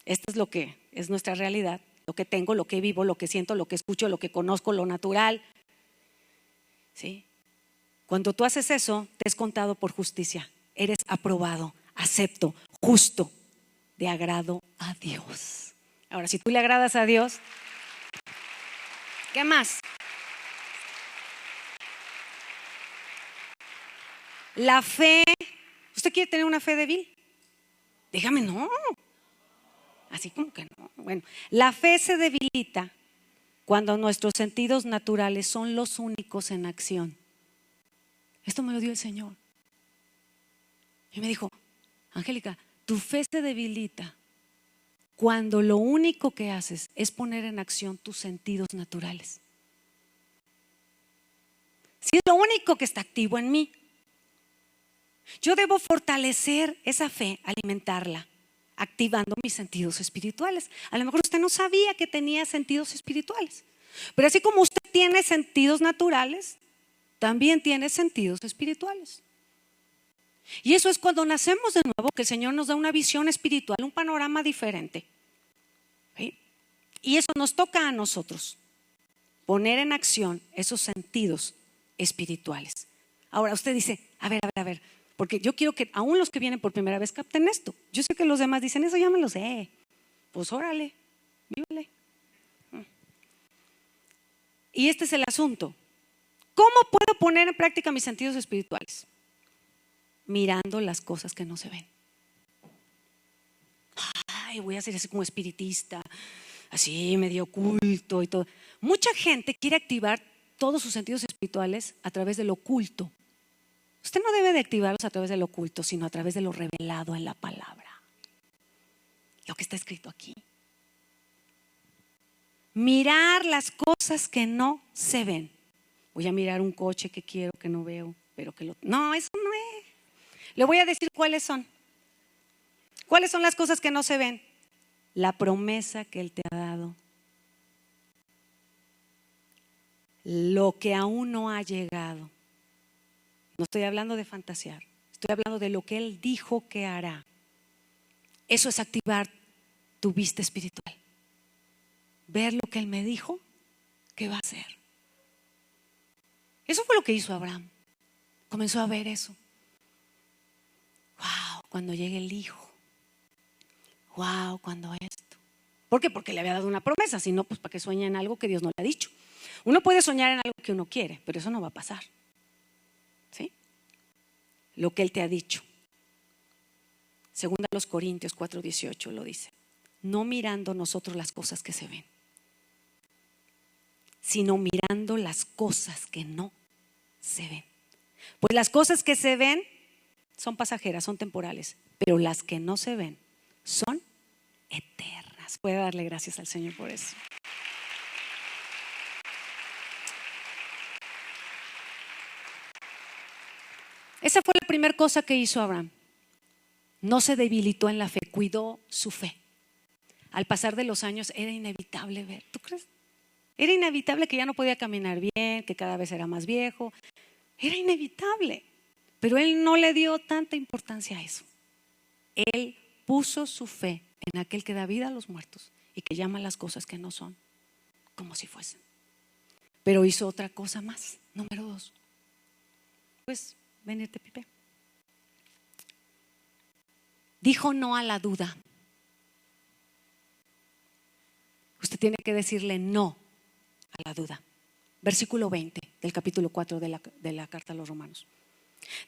Esto es lo que es nuestra realidad, lo que tengo, lo que vivo, lo que siento, lo que escucho, lo que conozco, lo natural. ¿Sí? Cuando tú haces eso, te es contado por justicia. Eres aprobado, acepto, justo, de agrado a Dios. Ahora, si tú le agradas a Dios, ¿qué más? La fe. ¿Usted quiere tener una fe débil? Dígame no. Así como que no. Bueno, la fe se debilita cuando nuestros sentidos naturales son los únicos en acción. Esto me lo dio el Señor. Y me dijo, Angélica, tu fe se debilita cuando lo único que haces es poner en acción tus sentidos naturales. Si es lo único que está activo en mí, yo debo fortalecer esa fe, alimentarla, activando mis sentidos espirituales. A lo mejor usted no sabía que tenía sentidos espirituales, pero así como usted tiene sentidos naturales, también tiene sentidos espirituales. Y eso es cuando nacemos de nuevo, que el Señor nos da una visión espiritual, un panorama diferente. ¿Sí? Y eso nos toca a nosotros, poner en acción esos sentidos espirituales. Ahora usted dice, a ver, porque yo quiero que aún los que vienen por primera vez capten esto. Yo sé que los demás dicen, eso ya me lo sé. Pues órale, vívele. Y este es el asunto. ¿Cómo puedo poner en práctica mis sentidos espirituales? Mirando las cosas que no se ven. Ay, voy a ser así como espiritista, así medio oculto y todo. Mucha gente quiere activar todos sus sentidos espirituales a través de lo oculto. Usted no debe de activarlos a través de lo oculto, sino a través de lo revelado en la palabra. Lo que está escrito aquí. Mirar las cosas que no se ven. Voy a mirar un coche que quiero, que no veo, pero que lo... No, eso no es. Le voy a decir cuáles son. ¿Cuáles son las cosas que no se ven? La promesa que Él te ha dado. Lo que aún no ha llegado. No estoy hablando de fantasear. Estoy hablando de lo que Él dijo que hará. Eso es activar tu vista espiritual. Ver lo que Él me dijo que va a hacer. Eso fue lo que hizo Abraham. Comenzó a ver eso. Wow, cuando llegue el hijo. Wow, cuando esto. ¿Por qué? Porque le había dado una promesa. Si no, pues para que sueñe en algo que Dios no le ha dicho. Uno puede soñar en algo que uno quiere, pero eso no va a pasar. ¿Sí? Lo que Él te ha dicho. Segunda a los Corintios 4:18 lo dice. No mirando nosotros las cosas que se ven, sino mirando las cosas que no se ven. Pues las cosas que se ven son pasajeras, son temporales, pero las que no se ven son eternas. Puede darle gracias al Señor por eso. Esa fue la primera cosa que hizo Abraham. No se debilitó en la fe, cuidó su fe. Al pasar de los años era inevitable ver. ¿Tú crees? Era inevitable que ya no podía caminar bien, que cada vez era más viejo. Era inevitable. Pero él no le dio tanta importancia a eso. Él puso su fe en aquel que da vida a los muertos y que llama las cosas que no son como si fuesen. Pero hizo otra cosa más, número 2. Pues, venirte, Pipe. Dijo no a la duda. Usted tiene que decirle no a la duda. Versículo 20 del capítulo 4 de la carta a los Romanos.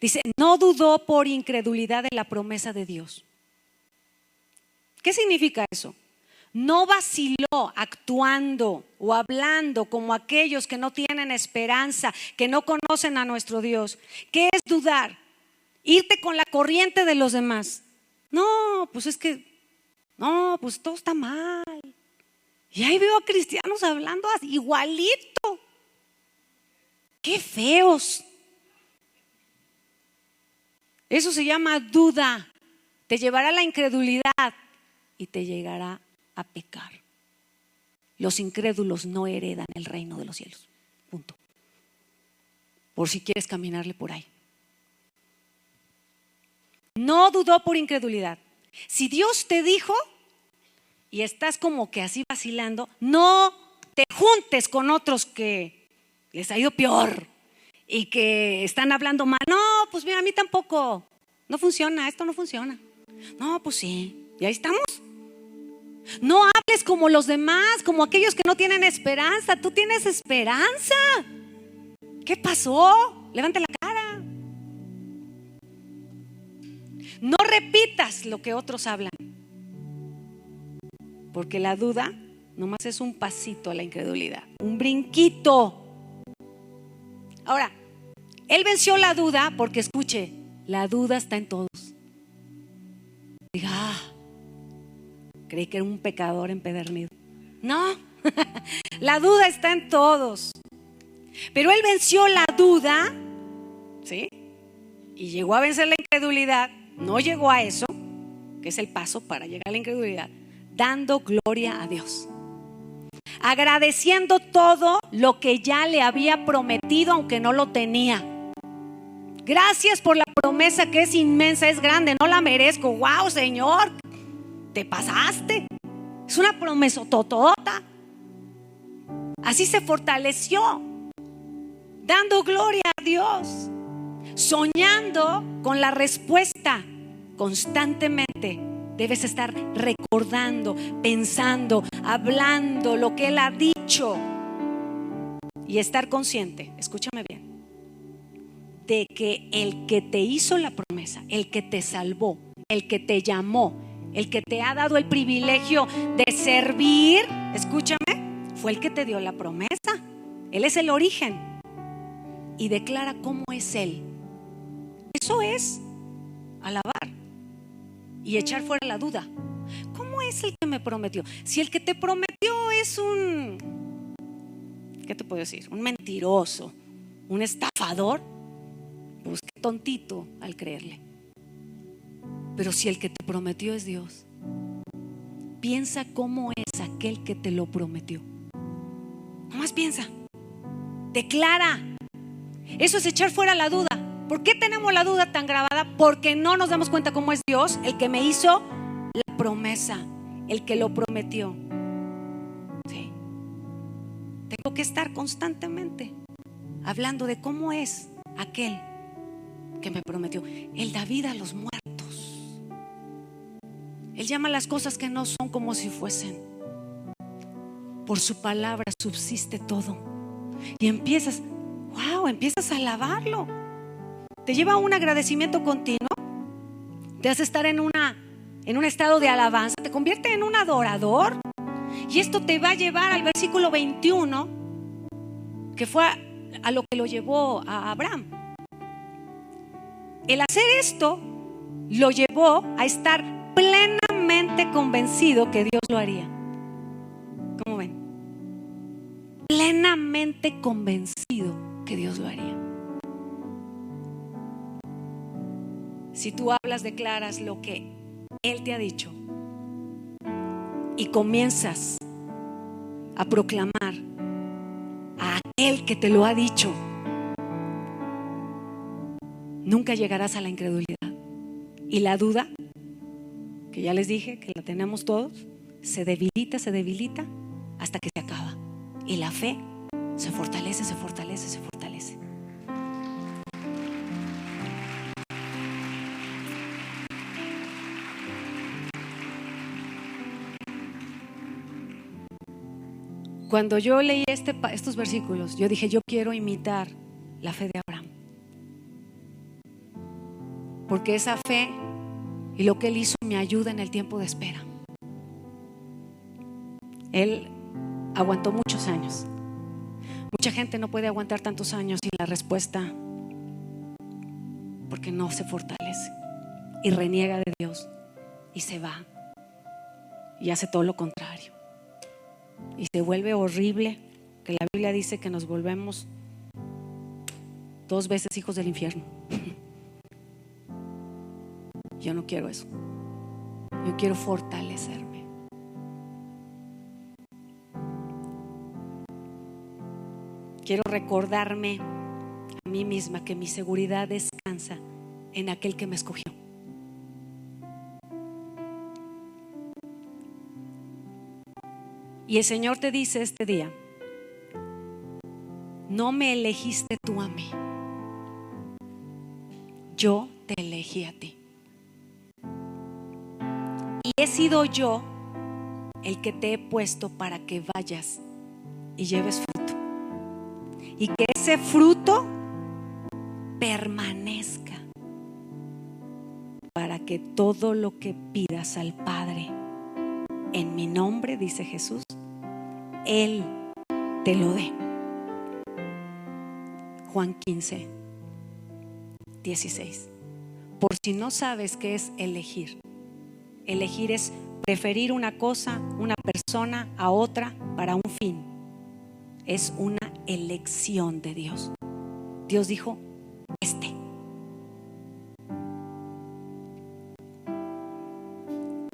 Dice, no dudó por incredulidad de la promesa de Dios. ¿Qué significa eso? No vaciló actuando o hablando como aquellos que no tienen esperanza, que no conocen a nuestro Dios. ¿Qué es dudar? Irte con la corriente de los demás. No, pues es que, no, pues todo está mal. Y ahí veo a cristianos hablando así, igualito. ¡Qué feos! Eso se llama duda. Te llevará a la incredulidad y te llegará a pecar. Los incrédulos no heredan el reino de los cielos. Punto. Por si quieres caminarle por ahí. No dudó por incredulidad. Si Dios te dijo y estás como que así vacilando, no te juntes con otros que les ha ido peor y que están hablando mal. No, pues mira, a mí tampoco. No funciona, esto no funciona. No, pues sí, y ahí estamos. No hables como los demás, como aquellos que no tienen esperanza. Tú tienes esperanza. ¿Qué pasó? Levanta la cara. No repitas lo que otros hablan, porque la duda nomás es un pasito a la incredulidad, un brinquito. Ahora, él venció la duda porque, escuche, la duda está en todos. Diga, creí que era un pecador empedernido. No, la duda está en todos. Pero él venció la duda, ¿sí? Y llegó a vencer la incredulidad. No llegó a eso, que es el paso para llegar a la incredulidad, dando gloria a Dios, agradeciendo todo lo que ya le había prometido, aunque no lo tenía. Gracias por la promesa que es inmensa, es grande, no la merezco. Wow, Señor, te pasaste. Es una promesa totota. Así se fortaleció, dando gloria a Dios, soñando con la respuesta. Constantemente debes estar recordando, pensando, hablando lo que Él ha dicho y estar consciente, escúchame bien, de que el que te hizo la promesa, el que te salvó, el que te llamó, el que te ha dado el privilegio de servir, escúchame, fue el que te dio la promesa. Él es el origen y declara cómo es Él. Eso es alabar y echar fuera la duda. ¿Cómo es el que me prometió? Si el que te prometió es ¿qué te puedo decir? Un mentiroso, un estafador, pues qué tontito al creerle. Pero si el que te prometió es Dios, piensa cómo es aquel que te lo prometió. Nomás piensa, declara. Eso es echar fuera la duda. ¿Por qué tenemos la duda tan grabada? Porque no nos damos cuenta cómo es Dios, el que me hizo la promesa, el que lo prometió. Sí. Tengo que estar constantemente hablando de cómo es aquel que me prometió. Él da vida a los muertos. Él llama las cosas que no son como si fuesen. Por su palabra subsiste todo. Y empiezas a alabarlo. Te lleva a un agradecimiento continuo. Te hace estar en un estado de alabanza. Te convierte en un adorador. Y esto te va a llevar al versículo 21, que fue a lo que lo llevó a Abraham. El hacer esto lo llevó a estar plenamente convencido que Dios lo haría. ¿Cómo ven? Plenamente convencido que Dios lo haría. Si tú hablas, declaras lo que Él te ha dicho y comienzas a proclamar Él que te lo ha dicho. Nunca llegarás a la incredulidad. Y la duda, que ya les dije que la tenemos todos, se debilita hasta que se acaba. Y la fe se fortalece, se fortalece, se fortalece. Cuando yo leí estos versículos, yo dije, yo quiero imitar la fe de Abraham. Porque esa fe y lo que él hizo me ayuda en el tiempo de espera. Él aguantó muchos años. Mucha gente no puede aguantar tantos años sin la respuesta, porque no se fortalece y reniega de Dios y se va y hace todo lo contrario y se vuelve horrible, que la Biblia dice que nos volvemos 2 veces hijos del infierno. Yo no quiero eso. Yo quiero fortalecerme. Quiero recordarme a mí misma que mi seguridad descansa en aquel que me escogió. Y el Señor te dice este día: no me elegiste tú a mí, yo te elegí a ti. Y he sido yo el que te he puesto para que vayas y lleves fruto, y que ese fruto permanezca, para que todo lo que pidas al Padre en mi nombre, dice Jesús, Él te lo dé. Juan 15, 16. Por si no sabes qué es elegir. Elegir es preferir una cosa, una persona a otra para un fin. Es una elección de Dios. Dios dijo,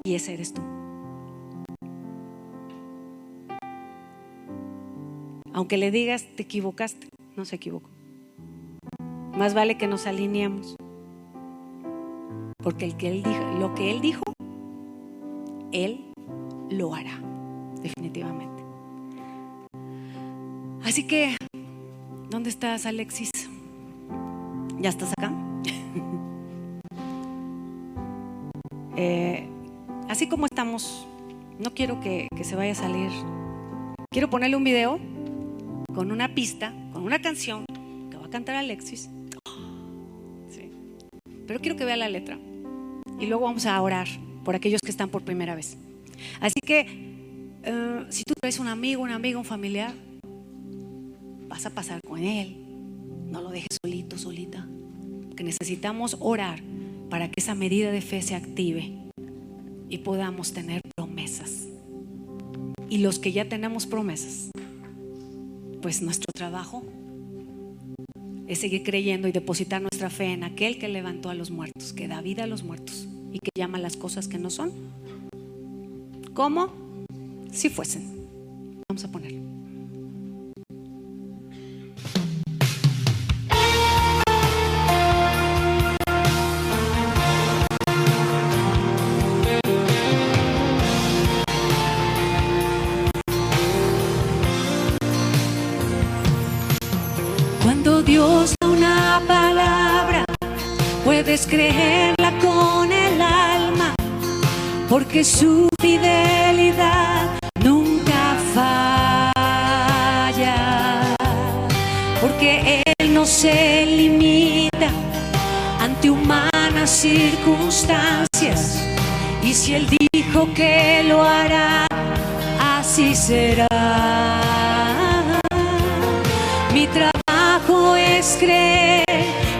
y ese eres tú. Aunque le digas te equivocaste, no se equivocó. Más vale que nos alineemos, porque lo que Él dijo, Él lo hará, definitivamente. Así que, ¿dónde estás, Alexis? ¿Ya estás acá? Así como estamos, no quiero que se vaya a salir. Quiero ponerle un video con una pista, con una canción que va a cantar Alexis. Sí. Pero quiero que vea la letra y luego vamos a orar por aquellos que están por primera vez. Así que si tú traes un amigo, un familiar, vas a pasar con él. No lo dejes solito, solita, porque necesitamos orar para que esa medida de fe se active y podamos tener promesas. Y los que ya tenemos promesas, pues nuestro trabajo es seguir creyendo y depositar nuestra fe en aquel que levantó a los muertos, que da vida a los muertos y que llama las cosas que no son como si fuesen. Vamos a ponerlo. Cuando Dios da una palabra, puedes creerla con el alma, porque su fidelidad nunca falla, porque Él no se limita ante humanas circunstancias, y si Él dijo que lo hará, así será. Mi trabajo es creer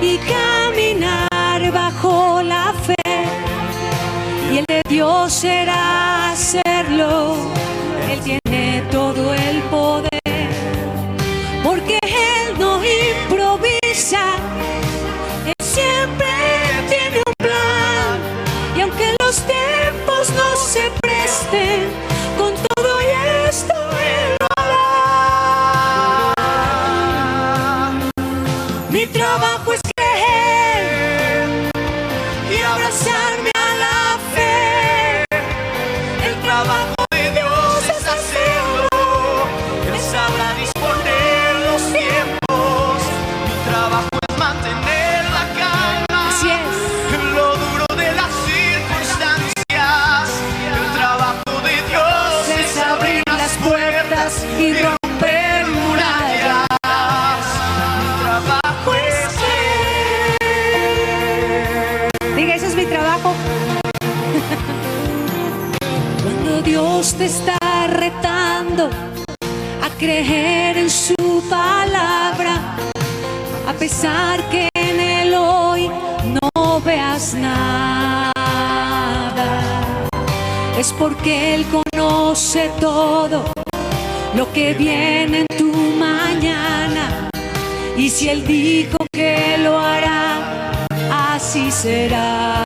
y caminar bajo la fe, y el de Dios será hacerlo. Él tiene todo el poder, porque Él no improvisa, Él siempre tiene un plan, y aunque los tiempos no se presten, con todo y esto Él lo hará. y romper murallas. Mi trabajo es creer. Diga, eso es mi trabajo. Cuando Dios te está retando a creer en su palabra, a pesar que en él hoy no veas nada, es porque él conoce todo lo que viene en tu mañana, y si él dijo que lo hará, así será.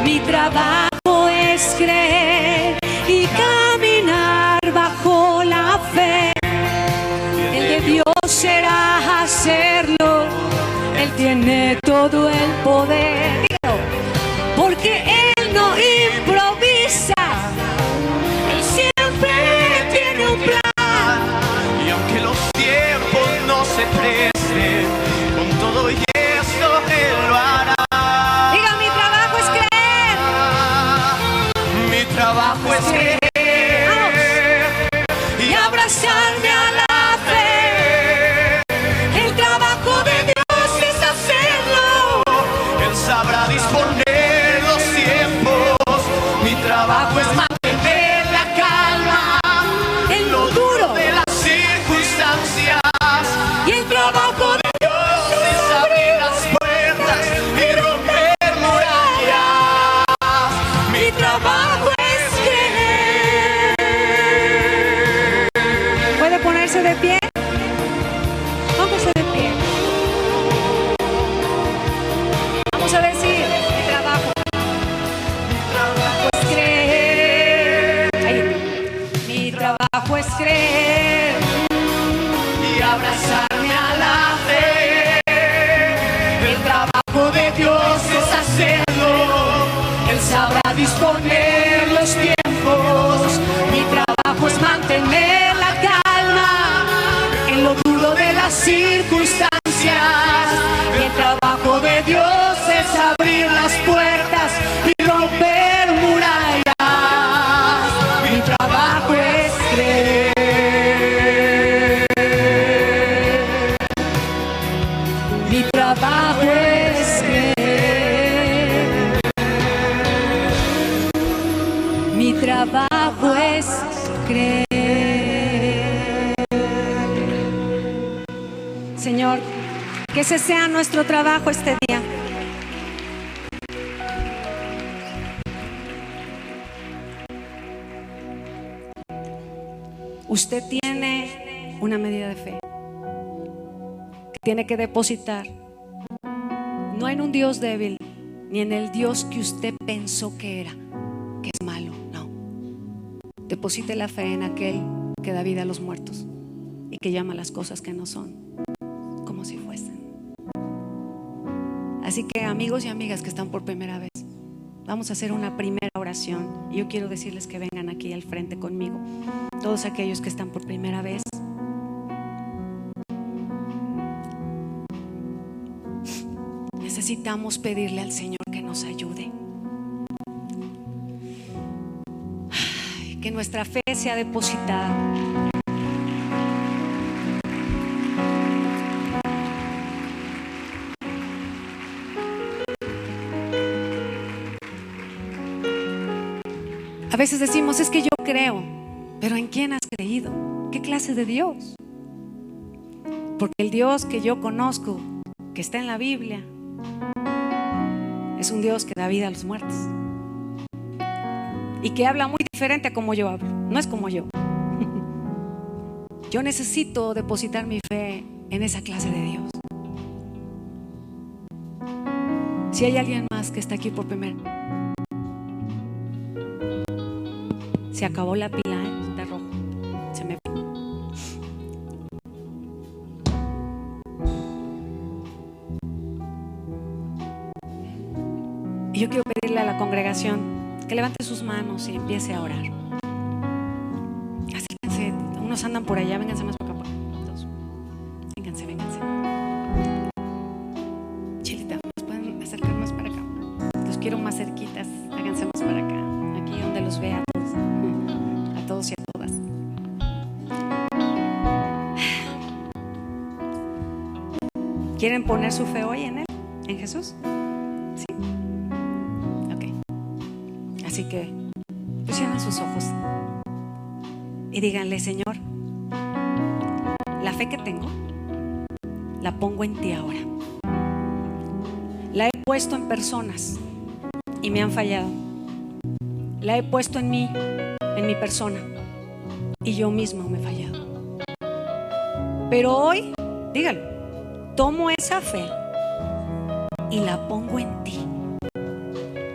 Mi trabajo es creer y caminar bajo la fe. El de Dios será hacerlo, él tiene todo el poder. Dígalo. Porque él no improvisa, él siempre tiene un plan. Y aunque los tiempos no se presten, con todo y eso él lo hará. Diga, mi trabajo es creer. Mi trabajo es creer y abrazarme a la fe. El trabajo de Dios es hacerlo. Él sabrá disponer los tiempos. Mi trabajo es mantener la calma En lo duro. de las circunstancias. Y el trabajo de Dios es abrir las puertas y romper murallas. Mi trabajo es creer. ¿Puede ponerse de pie? Póngase de pie. Vamos a decir, mi trabajo. Es creer. Ahí. Mi trabajo es creer Y abrazarme a la fe. El trabajo de Dios es hacerlo. Él sabrá disponer los tiempos. Mi trabajo es mantener la calma en lo duro de las circunstancias. Y el trabajo de Dios es abrir las puertas y romper murallas. Mi trabajo es creer. Mi trabajo es creer. Mi trabajo es creer. Señor, que ese sea nuestro trabajo este día. Usted tiene una medida de fe que tiene que depositar, no en un Dios débil, ni en el Dios que usted pensó que era, que es malo, no. Deposite la fe en aquel que da vida a los muertos y que llama las cosas que no son como si fuesen. Así que, amigos y amigas que están por primera vez, vamos a hacer una primera oración. Y yo quiero decirles que vengan aquí al frente conmigo, todos aquellos que están por primera vez. Necesitamos pedirle al Señor que nos ayude. Que nuestra fe sea depositada. A veces decimos, es que yo creo, pero ¿en quién has creído? ¿Qué clase de Dios? Porque el Dios que yo conozco, que está en la Biblia, es un Dios que da vida a los muertos y que habla muy diferente a como yo hablo. No es como yo. Yo necesito depositar mi fe en esa clase de Dios. Si hay alguien más que está aquí por primera vez, se acabó la pila, está rojo, se me fue. Y yo quiero pedirle a la congregación que levante sus manos y empiece a orar. Acérquense, unos andan por allá, vénganse más para acá. Todos. Vénganse, vénganse. Chilita, ¿nos pueden acercar más para acá? Los quiero más cerquitas, háganse más para acá. Aquí donde los vea a todos y a todas. ¿Quieren poner su fe hoy en Él? ¿En Jesús? ¿Sí? Ok. Así que pues cierren sus ojos y díganle: Señor, la fe que tengo la pongo en ti ahora. La he puesto en personas y me han fallado. La he puesto en mí, en mi persona, y yo mismo me he fallado. Pero hoy, dígalo, tomo esa fe y la pongo en ti,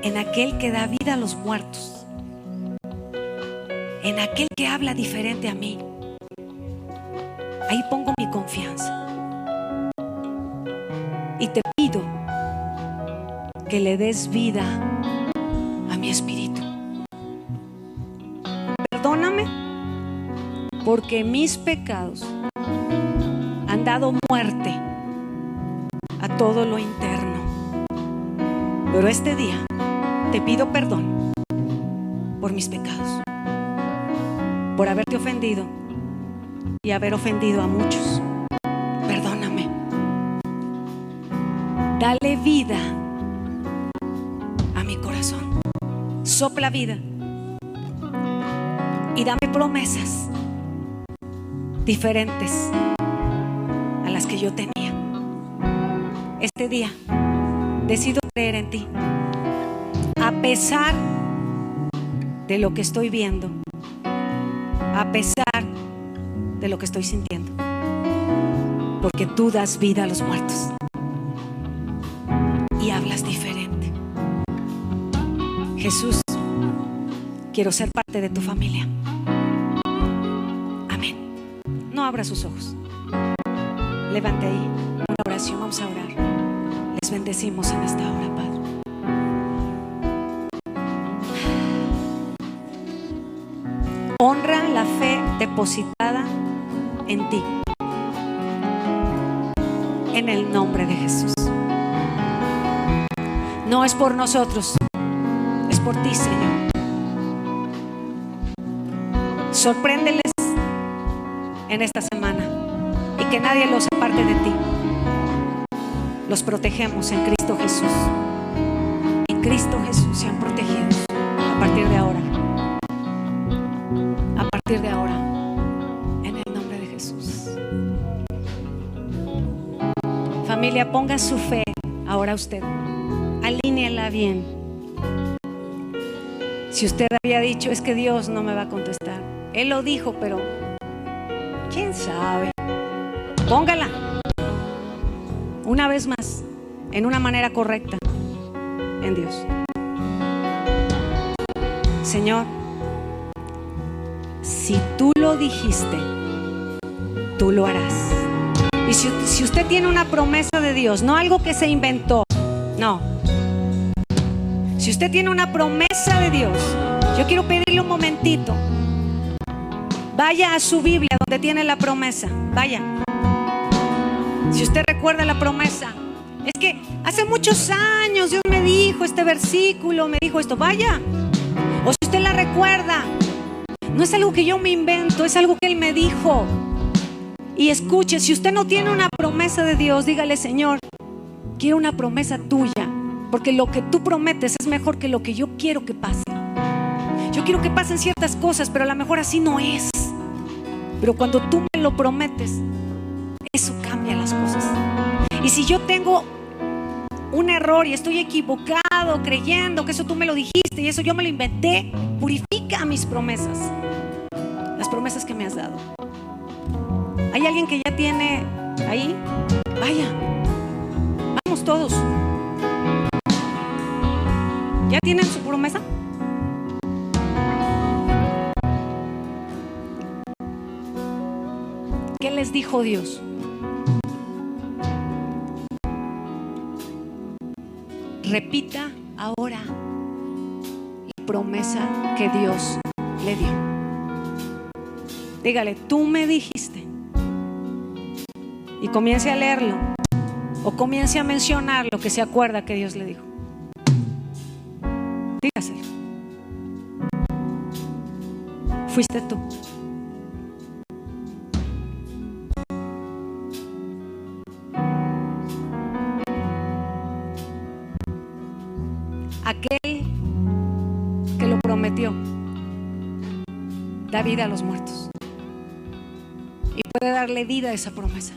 en aquel que da vida a los muertos, en aquel que habla diferente a mí. Ahí pongo mi confianza y te pido que le des vida a mi espíritu. Perdóname porque mis pecados han dado muerte a todo lo interno. Pero este día te pido perdón por mis pecados, por haberte ofendido y haber ofendido a muchos. Perdóname. Dale vida a mi corazón. Sopla vida y dame promesas diferentes a las que yo tenía. Este día decido creer en ti, a pesar de lo que estoy viendo, a pesar de lo que estoy sintiendo, porque tú das vida a los muertos y hablas diferente. Jesús, quiero ser parte de tu familia. Amén. No abra sus ojos. Levante ahí una oración. Vamos a orar. Les bendecimos en esta hora, Padre. Honra la fe depositada en ti, en el nombre de Jesús. No es por nosotros, es por ti, Señor. Sorpréndeles en esta semana y que nadie los aparte de ti. Los protegemos en Cristo Jesús. En Cristo Jesús sean protegidos a partir de ahora. A partir de ahora, en el nombre de Jesús. Familia, ponga su fe ahora usted. Alíñela bien. Si usted había dicho: es que Dios no me va a contestar, Él lo dijo, pero quién sabe. Póngala una vez más en una manera correcta en Dios. Señor, si tú lo dijiste, tú lo harás. Y si usted tiene una promesa de Dios, no algo que se inventó, no. Si usted tiene una promesa de Dios, yo quiero pedirle un momentito. Vaya a su Biblia donde tiene la promesa. Vaya. Si usted recuerda la promesa, es que hace muchos años Dios me dijo este versículo, me dijo esto. Vaya. O si usted la recuerda, no es algo que yo me invento, es algo que Él me dijo. Y escuche, si usted no tiene una promesa de Dios, dígale: Señor, quiero una promesa tuya, porque lo que tú prometes es mejor que lo que yo quiero que pase. Yo quiero que pasen ciertas cosas, pero a lo mejor así no es. Pero cuando tú me lo prometes, eso cambia las cosas. Y si yo tengo un error y estoy equivocado creyendo que eso tú me lo dijiste y eso yo me lo inventé, purifica mis promesas, las promesas que me has dado. ¿Hay alguien que ya tiene ahí? Vaya, vamos todos. ¿Ya tienen su promesa? ¿Qué les dijo Dios? Repita ahora la promesa que Dios le dio. Dígale: tú me dijiste. Y comience a leerlo o comience a mencionar lo que se acuerda que Dios le dijo. Dígaselo. Fuiste tú. da vida a los muertos y puede darle vida a esa promesa.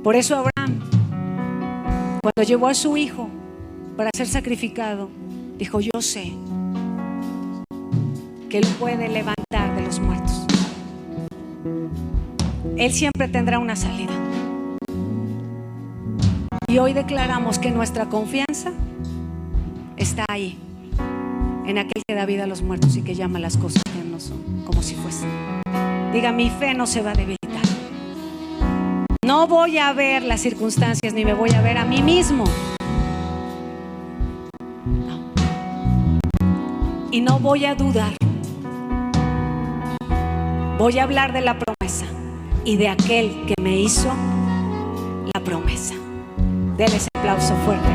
Por eso Abraham, cuando llevó a su hijo para ser sacrificado, dijo: yo sé que Él puede levantar de los muertos. Él siempre tendrá una salida. Y hoy declaramos que nuestra confianza está ahí, en aquel que da vida a los muertos y que llama las cosas que no son como si fuesen. Diga: mi fe no se va a debilitar. No voy a ver las circunstancias ni me voy a ver a mí mismo. No. Y no voy a dudar. Voy a hablar de la promesa y de aquel que me hizo la promesa. Denle ese aplauso fuerte.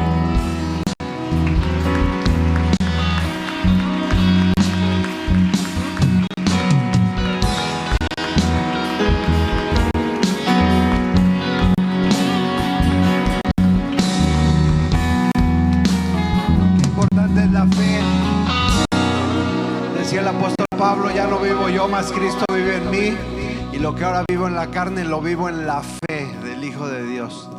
Importante es la fe. Decía el apóstol Pablo: ya no vivo yo, mas Cristo vive en mí, y lo que ahora vivo en la carne lo vivo en la fe del Hijo de Dios.